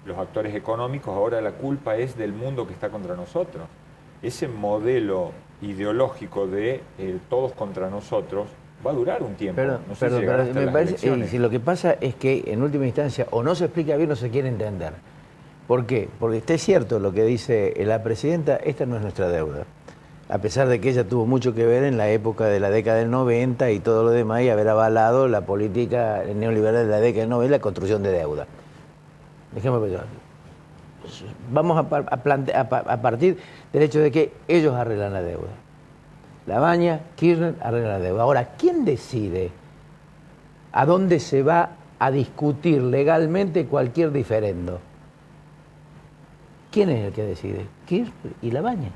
los actores económicos, ahora la culpa es del mundo que está contra nosotros. Ese modelo ideológico de todos contra nosotros va a durar un tiempo. No sé si llegará hasta me las parece, elecciones. si lo que pasa es que en última instancia o no se explica bien o se quiere entender. ¿Por qué? Porque está cierto lo que dice la presidenta, esta no es nuestra deuda. A pesar de que ella tuvo mucho que ver en la época de la década del 90 y todo lo demás, y haber avalado la política neoliberal de la década del 90 y la construcción de deuda. Dejémoslo pensar. Vamos a partir del hecho de que ellos arreglan la deuda. Labaña, Kirchner arregla la deuda. Ahora, ¿quién decide a dónde se va a discutir legalmente cualquier diferendo? ¿Quién es el que decide? Kirchner y Labaña.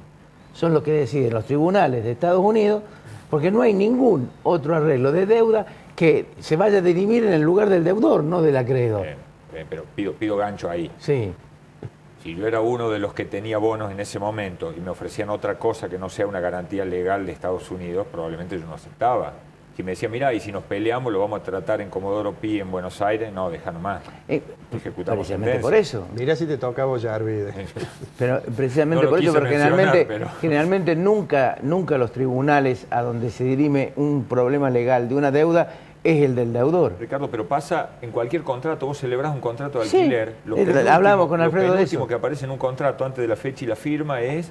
Son los que deciden los tribunales de Estados Unidos, porque no hay ningún otro arreglo de deuda que se vaya a dirimir en el lugar del deudor, no del acreedor. Pero pido gancho ahí. Sí. Si yo era uno de los que tenía bonos en ese momento y me ofrecían otra cosa que no sea una garantía legal de Estados Unidos, probablemente yo no aceptaba. Si me decía, mira, y si nos peleamos lo vamos a tratar en Comodoro Pi en Buenos Aires, no, deja nomás. Ejecutamos Precisamente sentencia. por eso. Mirá si te toca Boyarvide. Pero precisamente No lo por eso, quise porque mencionar, generalmente nunca los tribunales a donde se dirime un problema legal de una deuda es el del deudor. Ricardo, pero pasa en cualquier contrato, vos celebrás un contrato de Sí, alquiler, hablamos con Alfredo de eso. Lo último que aparece en un contrato antes de la fecha y la firma es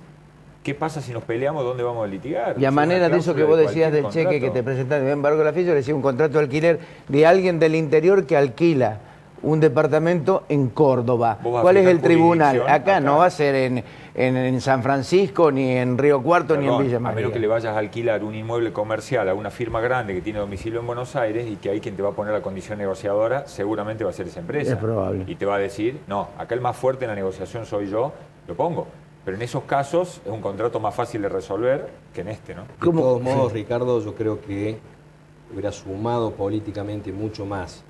¿qué pasa si nos peleamos? ¿Dónde vamos a litigar? Y a manera de eso que vos decías del cheque que te presentaste de embargo de la ficha, le decía un contrato de alquiler de alguien del interior que alquila un departamento en Córdoba. ¿Cuál es el tribunal? Acá no va a ser en San Francisco, ni en Río Cuarto, ni en Villa María. A menos que le vayas a alquilar un inmueble comercial a una firma grande que tiene domicilio en Buenos Aires y que ahí quien te va a poner la condición negociadora seguramente va a ser esa empresa. Es probable. Y te va a decir, no, acá el más fuerte en la negociación soy yo, lo pongo. Pero en esos casos es un contrato más fácil de resolver que en este, ¿no? De todos modos, Ricardo, yo creo que hubiera sumado políticamente mucho más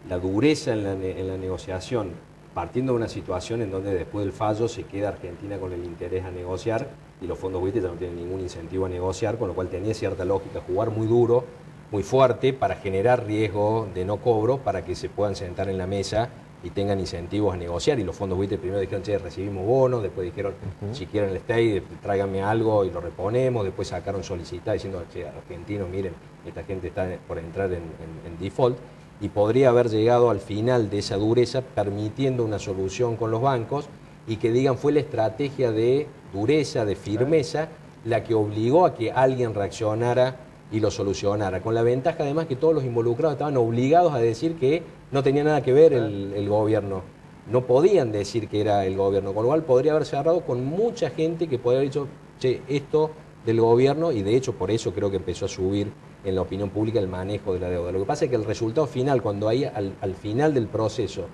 la dureza en la negociación, partiendo de una situación en donde después del fallo se queda Argentina con el interés a negociar y los fondos buitres ya no tienen ningún incentivo a negociar, con lo cual tenía cierta lógica jugar muy duro, muy fuerte, para generar riesgo de no cobro, para que se puedan sentar en la mesa y tengan incentivos a negociar. Y los fondos buitres primero dijeron, che, recibimos bonos, después dijeron, si quieren el stay, tráiganme algo y lo reponemos, después sacaron solicitar diciendo, che, argentinos, miren, esta gente está por entrar en default, y podría haber llegado al final de esa dureza permitiendo una solución con los bancos y que digan fue la estrategia de dureza, de firmeza, la que obligó a que alguien reaccionara y lo solucionara, con la ventaja además que todos los involucrados estaban obligados a decir que no tenía nada que ver el gobierno, no podían decir que era el gobierno, con lo cual podría haber cerrado con mucha gente que podría haber dicho, che, esto del gobierno, y de hecho por eso creo que empezó a subir en la opinión pública el manejo de la deuda. Lo que pasa es que el resultado final, cuando ahí al final del proceso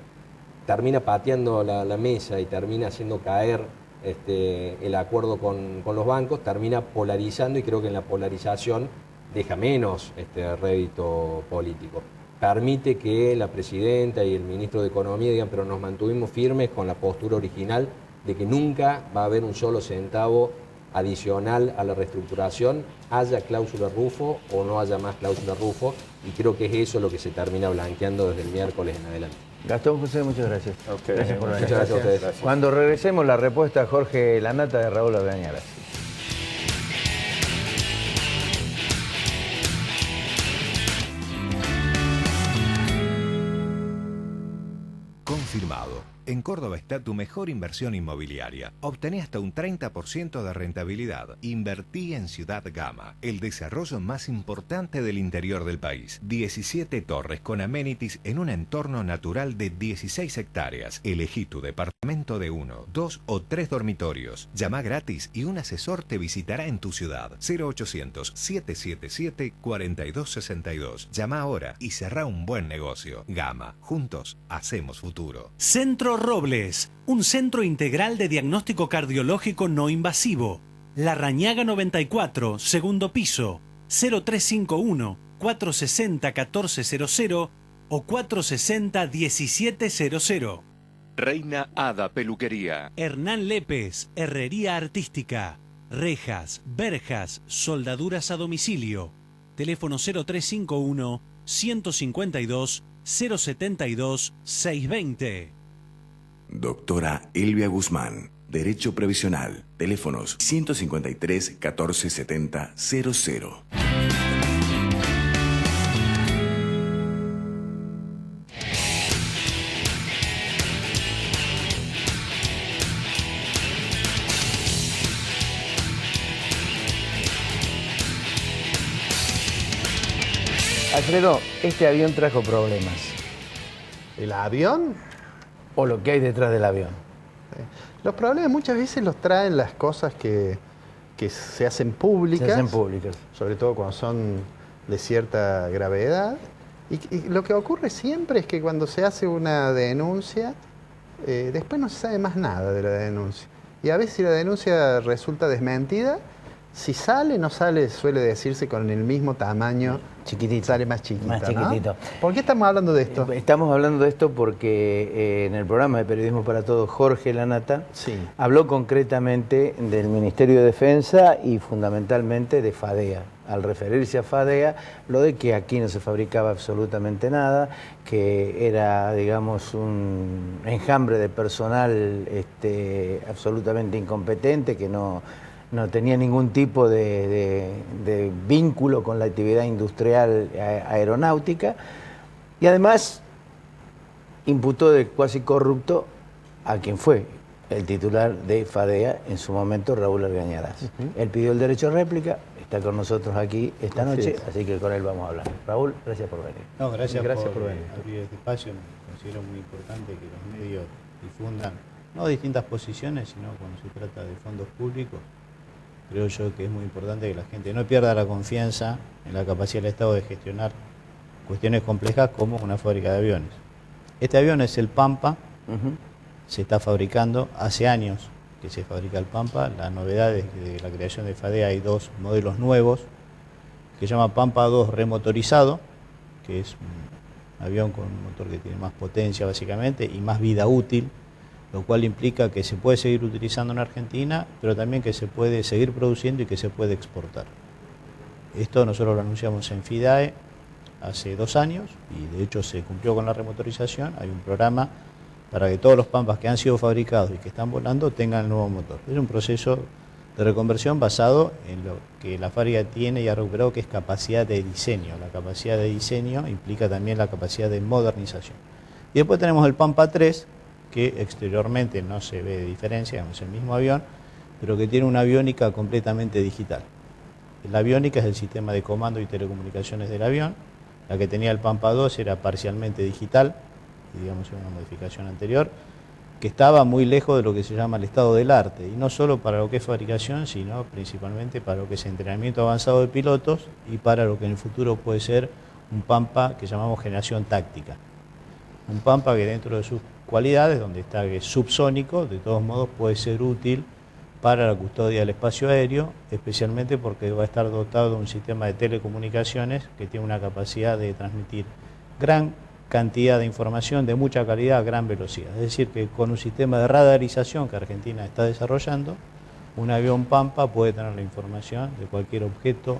termina pateando la mesa y termina haciendo caer el acuerdo con los bancos, termina polarizando y creo que en la polarización deja menos rédito político. Permite que la presidenta y el ministro de Economía digan, pero nos mantuvimos firmes con la postura original de que nunca va a haber un solo centavo adicional a la reestructuración, haya cláusula Rufo o no haya más cláusula Rufo, y creo que es eso lo que se termina blanqueando desde el miércoles en adelante. Gastón José, muchas gracias. Gracias por venir. Muchas gracias a ustedes. Gracias. Cuando regresemos, la respuesta a Jorge Lanata de Raúl Abrañaras. Confirmado. En Córdoba está tu mejor inversión inmobiliaria. Obtené hasta un 30% de rentabilidad. Invertí en Ciudad Gama, el desarrollo más importante del interior del país. 17 torres con amenities en un entorno natural de 16 hectáreas. Elegí tu departamento de 1, 2 o 3 dormitorios. Llama gratis y un asesor te visitará en tu ciudad. 0800-777-4262. Llama ahora y cerrá un buen negocio. Gama, juntos hacemos futuro. Centro Robles, un centro integral de diagnóstico cardiológico no invasivo. La Rañaga 94, segundo piso, 0351-460-1400 o 460-1700. Reina Hada Peluquería. Hernán Lépez, Herrería Artística. Rejas, verjas, soldaduras a domicilio. Teléfono 0351-152-072-620. Doctora Elvia Guzmán, Derecho Previsional. Teléfonos 153 14 70 00. Alfredo, este avión trajo problemas. ¿El avión? O lo que hay detrás del avión. Los problemas muchas veces los traen las cosas que se hacen públicas. Se hacen públicas. Sobre todo cuando son de cierta gravedad. Y lo que ocurre siempre es que cuando se hace una denuncia, después no se sabe más nada de la denuncia. Y a veces si la denuncia resulta desmentida, si sale, no sale, suele decirse con el mismo tamaño. Chiquitito. Sale más chiquito. Más chiquitito. ¿No? ¿Por qué estamos hablando de esto? Estamos hablando de esto porque en el programa de Periodismo para Todos, Jorge Lanata habló concretamente del Ministerio de Defensa y fundamentalmente de FADEA. Al referirse a FADEA, lo de que aquí no se fabricaba absolutamente nada, que era, digamos, un enjambre de personal absolutamente incompetente, que no tenía ningún tipo de vínculo con la actividad industrial aeronáutica, y además imputó de cuasi corrupto a quien fue el titular de FADEA en su momento, Raúl Argañarás. Él pidió el derecho a réplica, está con nosotros aquí esta noche, así que con él vamos a hablar. Raúl, gracias por venir. No, gracias por venir. Abrir este espacio. Considero muy importante que los medios difundan, no distintas posiciones, sino cuando se trata de fondos públicos. Creo yo que es muy importante que la gente no pierda la confianza en la capacidad del Estado de gestionar cuestiones complejas como una fábrica de aviones. Este avión es el Pampa, se está fabricando, hace años que se fabrica el Pampa. La novedad es que de la creación de FADEA hay dos modelos nuevos, que se llama Pampa 2 remotorizado, que es un avión con un motor que tiene más potencia básicamente y más vida útil, lo cual implica que se puede seguir utilizando en Argentina, pero también que se puede seguir produciendo y que se puede exportar. Esto nosotros lo anunciamos en FIDAE hace 2 años y de hecho se cumplió con la remotorización. Hay un programa para que todos los Pampas que han sido fabricados y que están volando tengan el nuevo motor. Es un proceso de reconversión basado en lo que la fábrica tiene y ha recuperado, que es capacidad de diseño. La capacidad de diseño implica también la capacidad de modernización. Y después tenemos el Pampa 3, que exteriormente no se ve diferencia, es el mismo avión, pero que tiene una aviónica completamente digital. La aviónica es el sistema de comando y telecomunicaciones del avión. La que tenía el Pampa 2 era parcialmente digital, y digamos una modificación anterior, que estaba muy lejos de lo que se llama el estado del arte, y no solo para lo que es fabricación, sino principalmente para lo que es entrenamiento avanzado de pilotos y para lo que en el futuro puede ser un Pampa que llamamos generación táctica. Un Pampa que dentro de sus cualidades, donde está que es subsónico, de todos modos puede ser útil para la custodia del espacio aéreo, especialmente porque va a estar dotado de un sistema de telecomunicaciones que tiene una capacidad de transmitir gran cantidad de información de mucha calidad a gran velocidad. Es decir, que con un sistema de radarización que Argentina está desarrollando, un avión Pampa puede tener la información de cualquier objeto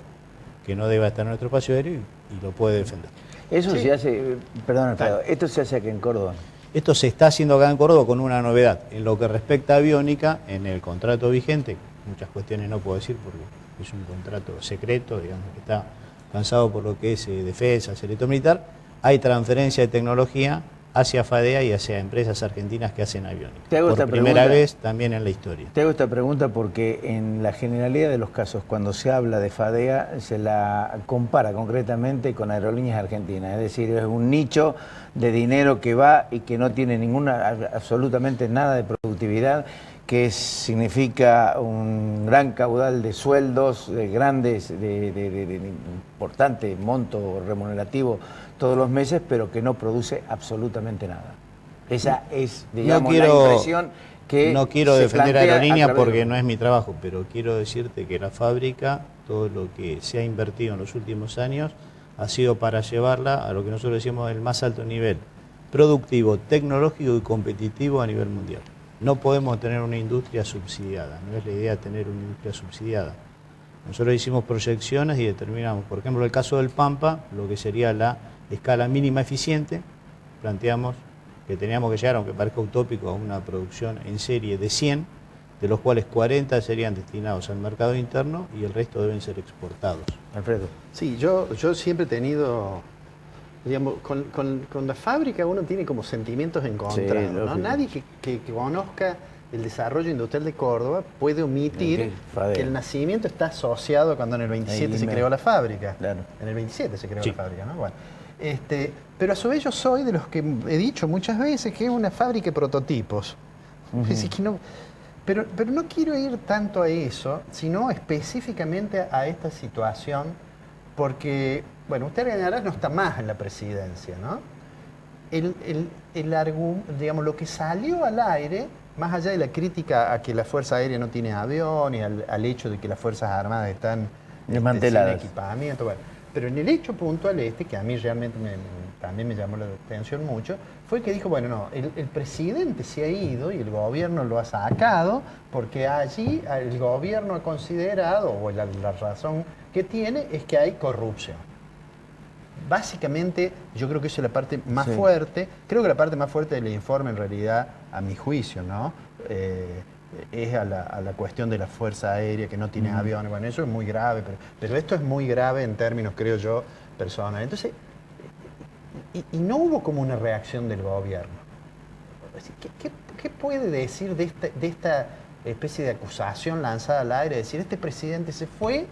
que no deba estar en nuestro espacio aéreo y lo puede defender. Eso se hace, perdón Alfredo, esto se hace aquí en Córdoba. Esto se está haciendo acá en Córdoba con una novedad. En lo que respecta a aviónica, en el contrato vigente, muchas cuestiones no puedo decir porque es un contrato secreto, digamos que está lanzado por lo que es defensa, secreto militar, hay transferencia de tecnología hacia FADEA y hacia empresas argentinas que hacen aviónica. Por primera vez también en la historia. Te hago esta pregunta porque en la generalidad de los casos, cuando se habla de FADEA, se la compara concretamente con Aerolíneas Argentinas. Es decir, es un nicho de dinero que va y que no tiene absolutamente nada de productividad, que significa un gran caudal de sueldos, de grandes, de importante monto remunerativo todos los meses, pero que no produce absolutamente nada. Esa es, digamos, la impresión que no quiero defender a Aerolíneas porque no es mi trabajo, pero quiero decirte que la fábrica, todo lo que se ha invertido en los últimos años, ha sido para llevarla a lo que nosotros decimos el más alto nivel productivo, tecnológico y competitivo a nivel mundial. No podemos tener una industria subsidiada, no es la idea tener una industria subsidiada. Nosotros hicimos proyecciones y determinamos, por ejemplo, el caso del Pampa, lo que sería la escala mínima eficiente, planteamos que teníamos que llegar, aunque parezca utópico, a una producción en serie de 100, de los cuales 40 serían destinados al mercado interno y el resto deben ser exportados. Alfredo. Sí, yo siempre he tenido, digamos, con la fábrica uno tiene como sentimientos encontrados, ¿no? Nadie que conozca el desarrollo industrial de Córdoba puede omitir que el nacimiento está asociado cuando en el 27 se creó la fábrica. Claro. En el 27 se creó la fábrica, ¿no? Bueno, pero a su vez yo soy de los que he dicho muchas veces que es una fábrica de prototipos. Es decir, que no, pero no quiero ir tanto a eso, sino específicamente a esta situación, porque, bueno, usted Argañarás no está más en la presidencia, ¿no? Digamos, lo que salió al aire, más allá de la crítica a que la Fuerza Aérea no tiene avión y al hecho de que las Fuerzas Armadas están desmanteladas, sin equipamiento, bueno, pero en el hecho puntual que a mí realmente también me llamó la atención mucho, fue que dijo, bueno, no, el presidente se ha ido y el gobierno lo ha sacado porque allí el gobierno ha considerado, o la razón que tiene, es que hay corrupción. Básicamente, yo creo que esa es la parte más fuerte. Creo que la parte más fuerte del informe, en realidad, a mi juicio, ¿no? Es a la cuestión de la Fuerza Aérea, que no tiene aviones. Bueno, eso es muy grave, pero esto es muy grave en términos, creo yo, personales. Entonces, y no hubo como una reacción del gobierno. ¿Qué puede decir de esta especie de acusación lanzada al aire? Es decir, este presidente se fue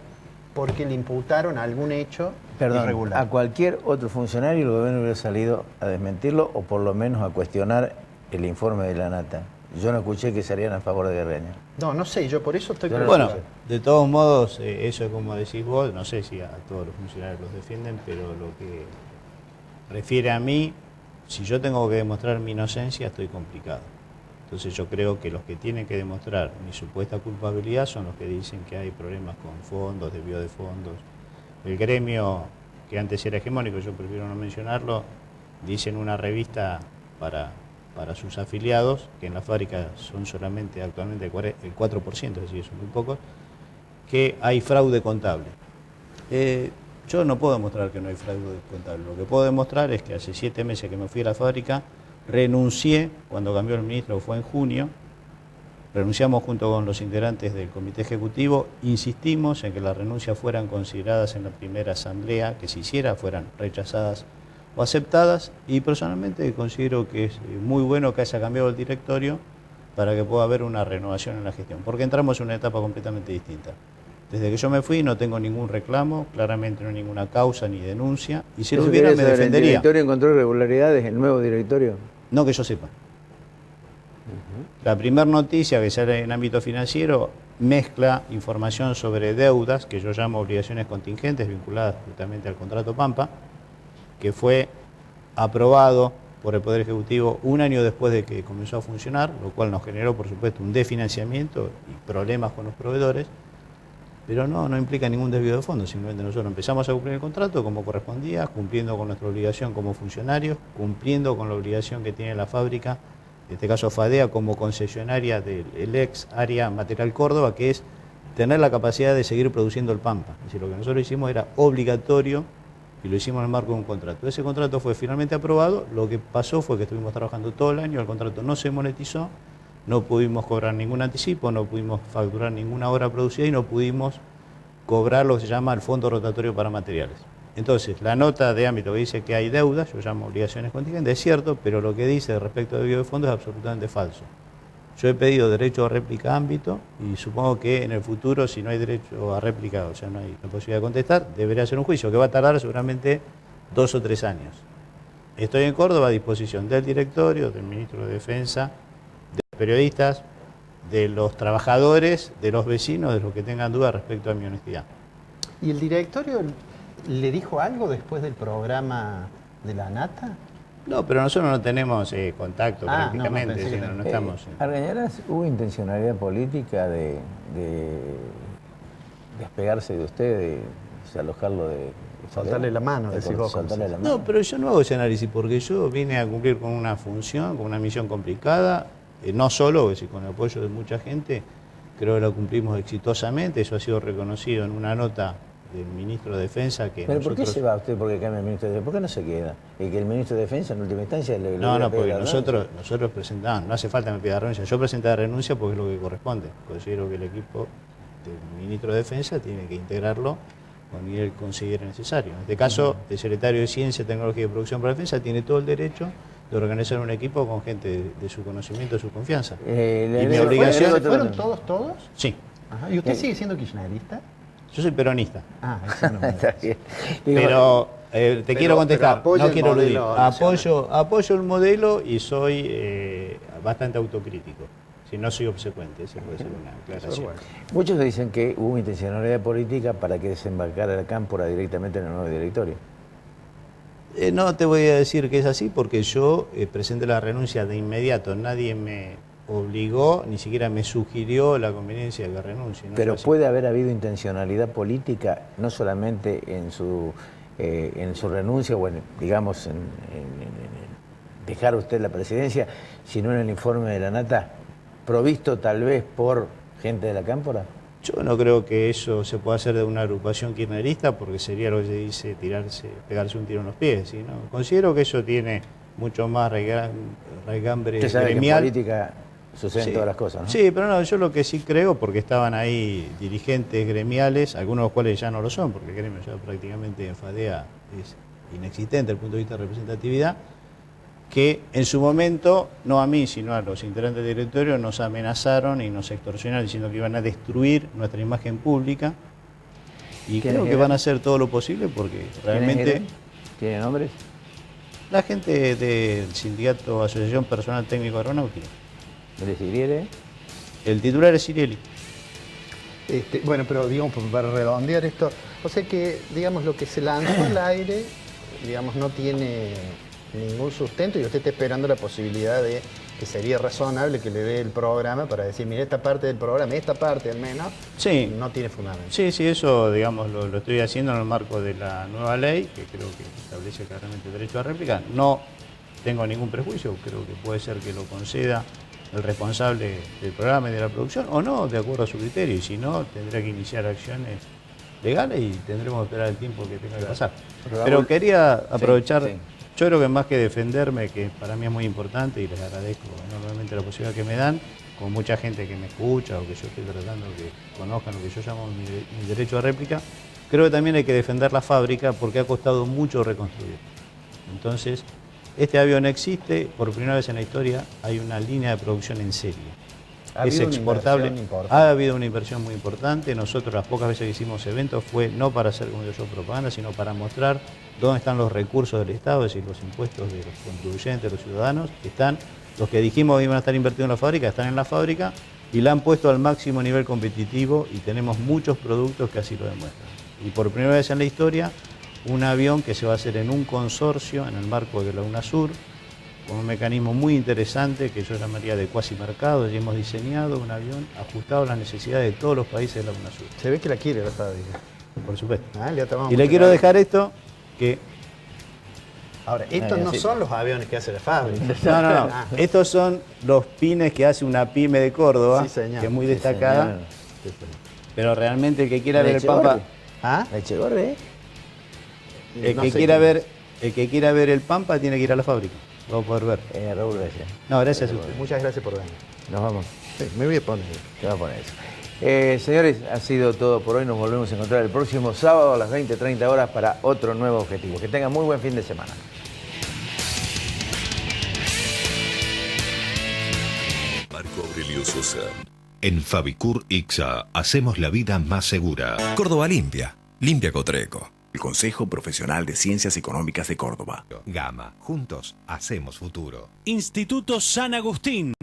porque le imputaron algún hecho irregular. A cualquier otro funcionario el gobierno hubiera salido a desmentirlo o por lo menos a cuestionar el informe de la ANATA. Yo no escuché que salieran a favor de Guerreña. No sé, yo por eso estoy preocupado. Bueno, de todos modos, eso es como decís vos, no sé si a todos los funcionarios los defienden, pero lo que refiere a mí, si yo tengo que demostrar mi inocencia, estoy complicado. Entonces yo creo que los que tienen que demostrar mi supuesta culpabilidad son los que dicen que hay problemas con fondos, desvío de fondos. El gremio, que antes era hegemónico, yo prefiero no mencionarlo, dice en una revista para sus afiliados, que en la fábrica son solamente actualmente el 4%, es decir, son muy pocos, que hay fraude contable. Yo no puedo demostrar que no hay fraude contable. Lo que puedo demostrar es que hace 7 meses que me fui a la fábrica, renuncié cuando cambió el ministro, fue en junio, renunciamos junto con los integrantes del comité ejecutivo, insistimos en que las renuncias fueran consideradas en la primera asamblea que se hiciera, fueran rechazadas o aceptadas, y personalmente considero que es muy bueno que haya cambiado el directorio para que pueda haber una renovación en la gestión, porque entramos en una etapa completamente distinta. Desde que yo me fui no tengo ningún reclamo, claramente no hay ninguna causa ni denuncia, y si lo tuviera me defendería. ¿El directorio encontró irregularidades, el nuevo directorio? No que yo sepa. La primera noticia que sale en ámbito financiero mezcla información sobre deudas, que yo llamo obligaciones contingentes vinculadas justamente al contrato Pampa, que fue aprobado por el Poder Ejecutivo un año después de que comenzó a funcionar, lo cual nos generó, por supuesto, un desfinanciamiento y problemas con los proveedores, pero no implica ningún desvío de fondos, simplemente nosotros empezamos a cumplir el contrato como correspondía, cumpliendo con nuestra obligación como funcionarios, cumpliendo con la obligación que tiene la fábrica, en este caso FADEA, como concesionaria del ex área Material Córdoba, que es tener la capacidad de seguir produciendo el Pampa. Es decir, lo que nosotros hicimos era obligatorio y lo hicimos en el marco de un contrato. Ese contrato fue finalmente aprobado, lo que pasó fue que estuvimos trabajando todo el año, el contrato no se monetizó, no pudimos cobrar ningún anticipo, no pudimos facturar ninguna hora producida y no pudimos cobrar lo que se llama el Fondo Rotatorio para Materiales. Entonces, la nota de ámbito que dice que hay deudas, yo llamo obligaciones contingentes, es cierto, pero lo que dice respecto de desvío de fondos es absolutamente falso. Yo he pedido derecho a réplica a ámbito y supongo que en el futuro, si no hay derecho a réplica, o sea, no hay la posibilidad de contestar, debería ser un juicio que va a tardar seguramente 2 o 3 años. Estoy en Córdoba a disposición del directorio, del ministro de Defensa, de los periodistas, de los trabajadores, de los vecinos, de los que tengan dudas respecto a mi honestidad. ¿Y el directorio le dijo algo después del programa de la ANATA? No, pero nosotros no tenemos contacto prácticamente, no estamos... Argañarás, ¿hubo intencionalidad política de despegarse de usted, de desalojarlo de... Soltarle la mano, decís vos. No, pero yo no hago ese análisis porque yo vine a cumplir con una función, con una misión complicada, no solo, es decir, con el apoyo de mucha gente, creo que lo cumplimos exitosamente, eso ha sido reconocido en una nota del ministro de Defensa que ¿Pero por qué nosotros... se va usted porque cambia el ministro de Defensa? ¿Por qué no se queda? ¿Y que el ministro de Defensa en última instancia le No, voy a porque pedir la nosotros presentamos, no hace falta que me pida renuncia, yo presenté la renuncia porque es lo que corresponde. Considero que el equipo del ministro de Defensa tiene que integrarlo con quien él considere necesario. En este caso, el secretario de Ciencia, Tecnología y Producción para la Defensa tiene todo el derecho de organizar un equipo con gente de su conocimiento, de su confianza. Y mi obligación... ¿Fueron todos? Sí. Ajá. ¿Y usted sigue siendo kirchnerista? Yo soy peronista. Ah, eso no me Está bien. Pero te quiero contestar, no quiero eludir. modelo Apoyo el modelo y soy bastante autocrítico. Si no soy obsecuente, esa puede ser una aclaración. Muchos dicen que hubo intencionalidad política para que desembarcara la Cámpora directamente en el nuevo directorio. No te voy a decir que es así porque yo presenté la renuncia de inmediato. Nadie me obligó, ni siquiera me sugirió la conveniencia de que renuncie. ¿No? Pero puede haber habido intencionalidad política, no solamente en su renuncia o digamos en dejar usted la presidencia, sino en el informe de la Nata, provisto tal vez por gente de la Cámpora. Yo no creo que eso se pueda hacer de una agrupación kirchnerista porque sería lo que se dice pegarse un tiro en los pies. ¿Sí? ¿No? Considero que eso tiene mucho más raigambre Usted sabe gremial. Que en política suceden todas las cosas, ¿no? Sí, pero no, yo lo que sí creo, porque estaban ahí dirigentes gremiales, algunos de los cuales ya no lo son, porque créeme, ya prácticamente en FADEA es inexistente desde el punto de vista de representatividad, que en su momento, no a mí, sino a los integrantes del directorio, nos amenazaron y nos extorsionaron diciendo que iban a destruir nuestra imagen pública. Y creo que van a hacer todo lo posible porque realmente... ¿Tiene nombres? La gente del sindicato Asociación Personal Técnico Aeronáutico. ¿De Siriele? El titular es Sirieli. Bueno, pero digamos, para redondear esto, o sea que, digamos, lo que se lanzó al aire, digamos, no tiene ningún sustento y usted está esperando la posibilidad de que sería razonable que le dé el programa para decir, mire, esta parte del programa, esta parte al menos, sí, no tiene fundamento. Sí, eso, digamos, lo estoy haciendo en el marco de la nueva ley, que creo que establece claramente el derecho a réplica. No tengo ningún prejuicio, creo que puede ser que lo conceda el responsable del programa y de la producción, o no, de acuerdo a su criterio, y si no, tendrá que iniciar acciones legales y tendremos que esperar el tiempo que tenga que pasar. Pero quería aprovechar... Sí. Yo creo que más que defenderme, que para mí es muy importante y les agradezco enormemente la posibilidad que me dan, con mucha gente que me escucha o que yo estoy tratando que conozcan lo que yo llamo mi derecho a réplica, creo que también hay que defender la fábrica porque ha costado mucho reconstruir. Entonces, este avión existe, por primera vez en la historia hay una línea de producción en serie. Es exportable, ha habido una inversión muy importante. Nosotros las pocas veces que hicimos eventos fue no para hacer, como digo yo, propaganda, sino para mostrar dónde están los recursos del Estado, es decir, los impuestos de los contribuyentes, los ciudadanos, que están, los que dijimos que iban a estar invertidos en la fábrica, están en la fábrica y la han puesto al máximo nivel competitivo y tenemos muchos productos que así lo demuestran. Y por primera vez en la historia, un avión que se va a hacer en un consorcio en el marco de la UNASUR, con un mecanismo muy interesante que yo llamaría de cuasi mercado, y hemos diseñado un avión ajustado a las necesidades de todos los países de la UNASUR. Se ve que la quiere la fábrica. Por supuesto. Y le quiero dejar esto, que... Ahora, estos no son los aviones que hace la fábrica. No. Estos son los pines que hace una pyme de Córdoba, que es muy destacada. Sí, pero realmente el que quiera ver el Pampa... ¿Ah? ¿La Echegorri? El que quiera ver el Pampa tiene que ir a la fábrica. Lo va a poder ver. Raúl, gracias. No, gracias a usted. Muchas gracias por venir. Nos vamos. Sí, me voy a poner. Te va a poner eso. Señores, ha sido todo por hoy. Nos volvemos a encontrar el próximo sábado a las 20:30 horas para otro nuevo objetivo. Que tengan muy buen fin de semana. Marco Aurelio Sosa. En Fabicur Ixa hacemos la vida más segura. Córdoba Limpia. Limpia Cotreco. El Consejo Profesional de Ciencias Económicas de Córdoba. Gama. Juntos hacemos futuro. Instituto San Agustín.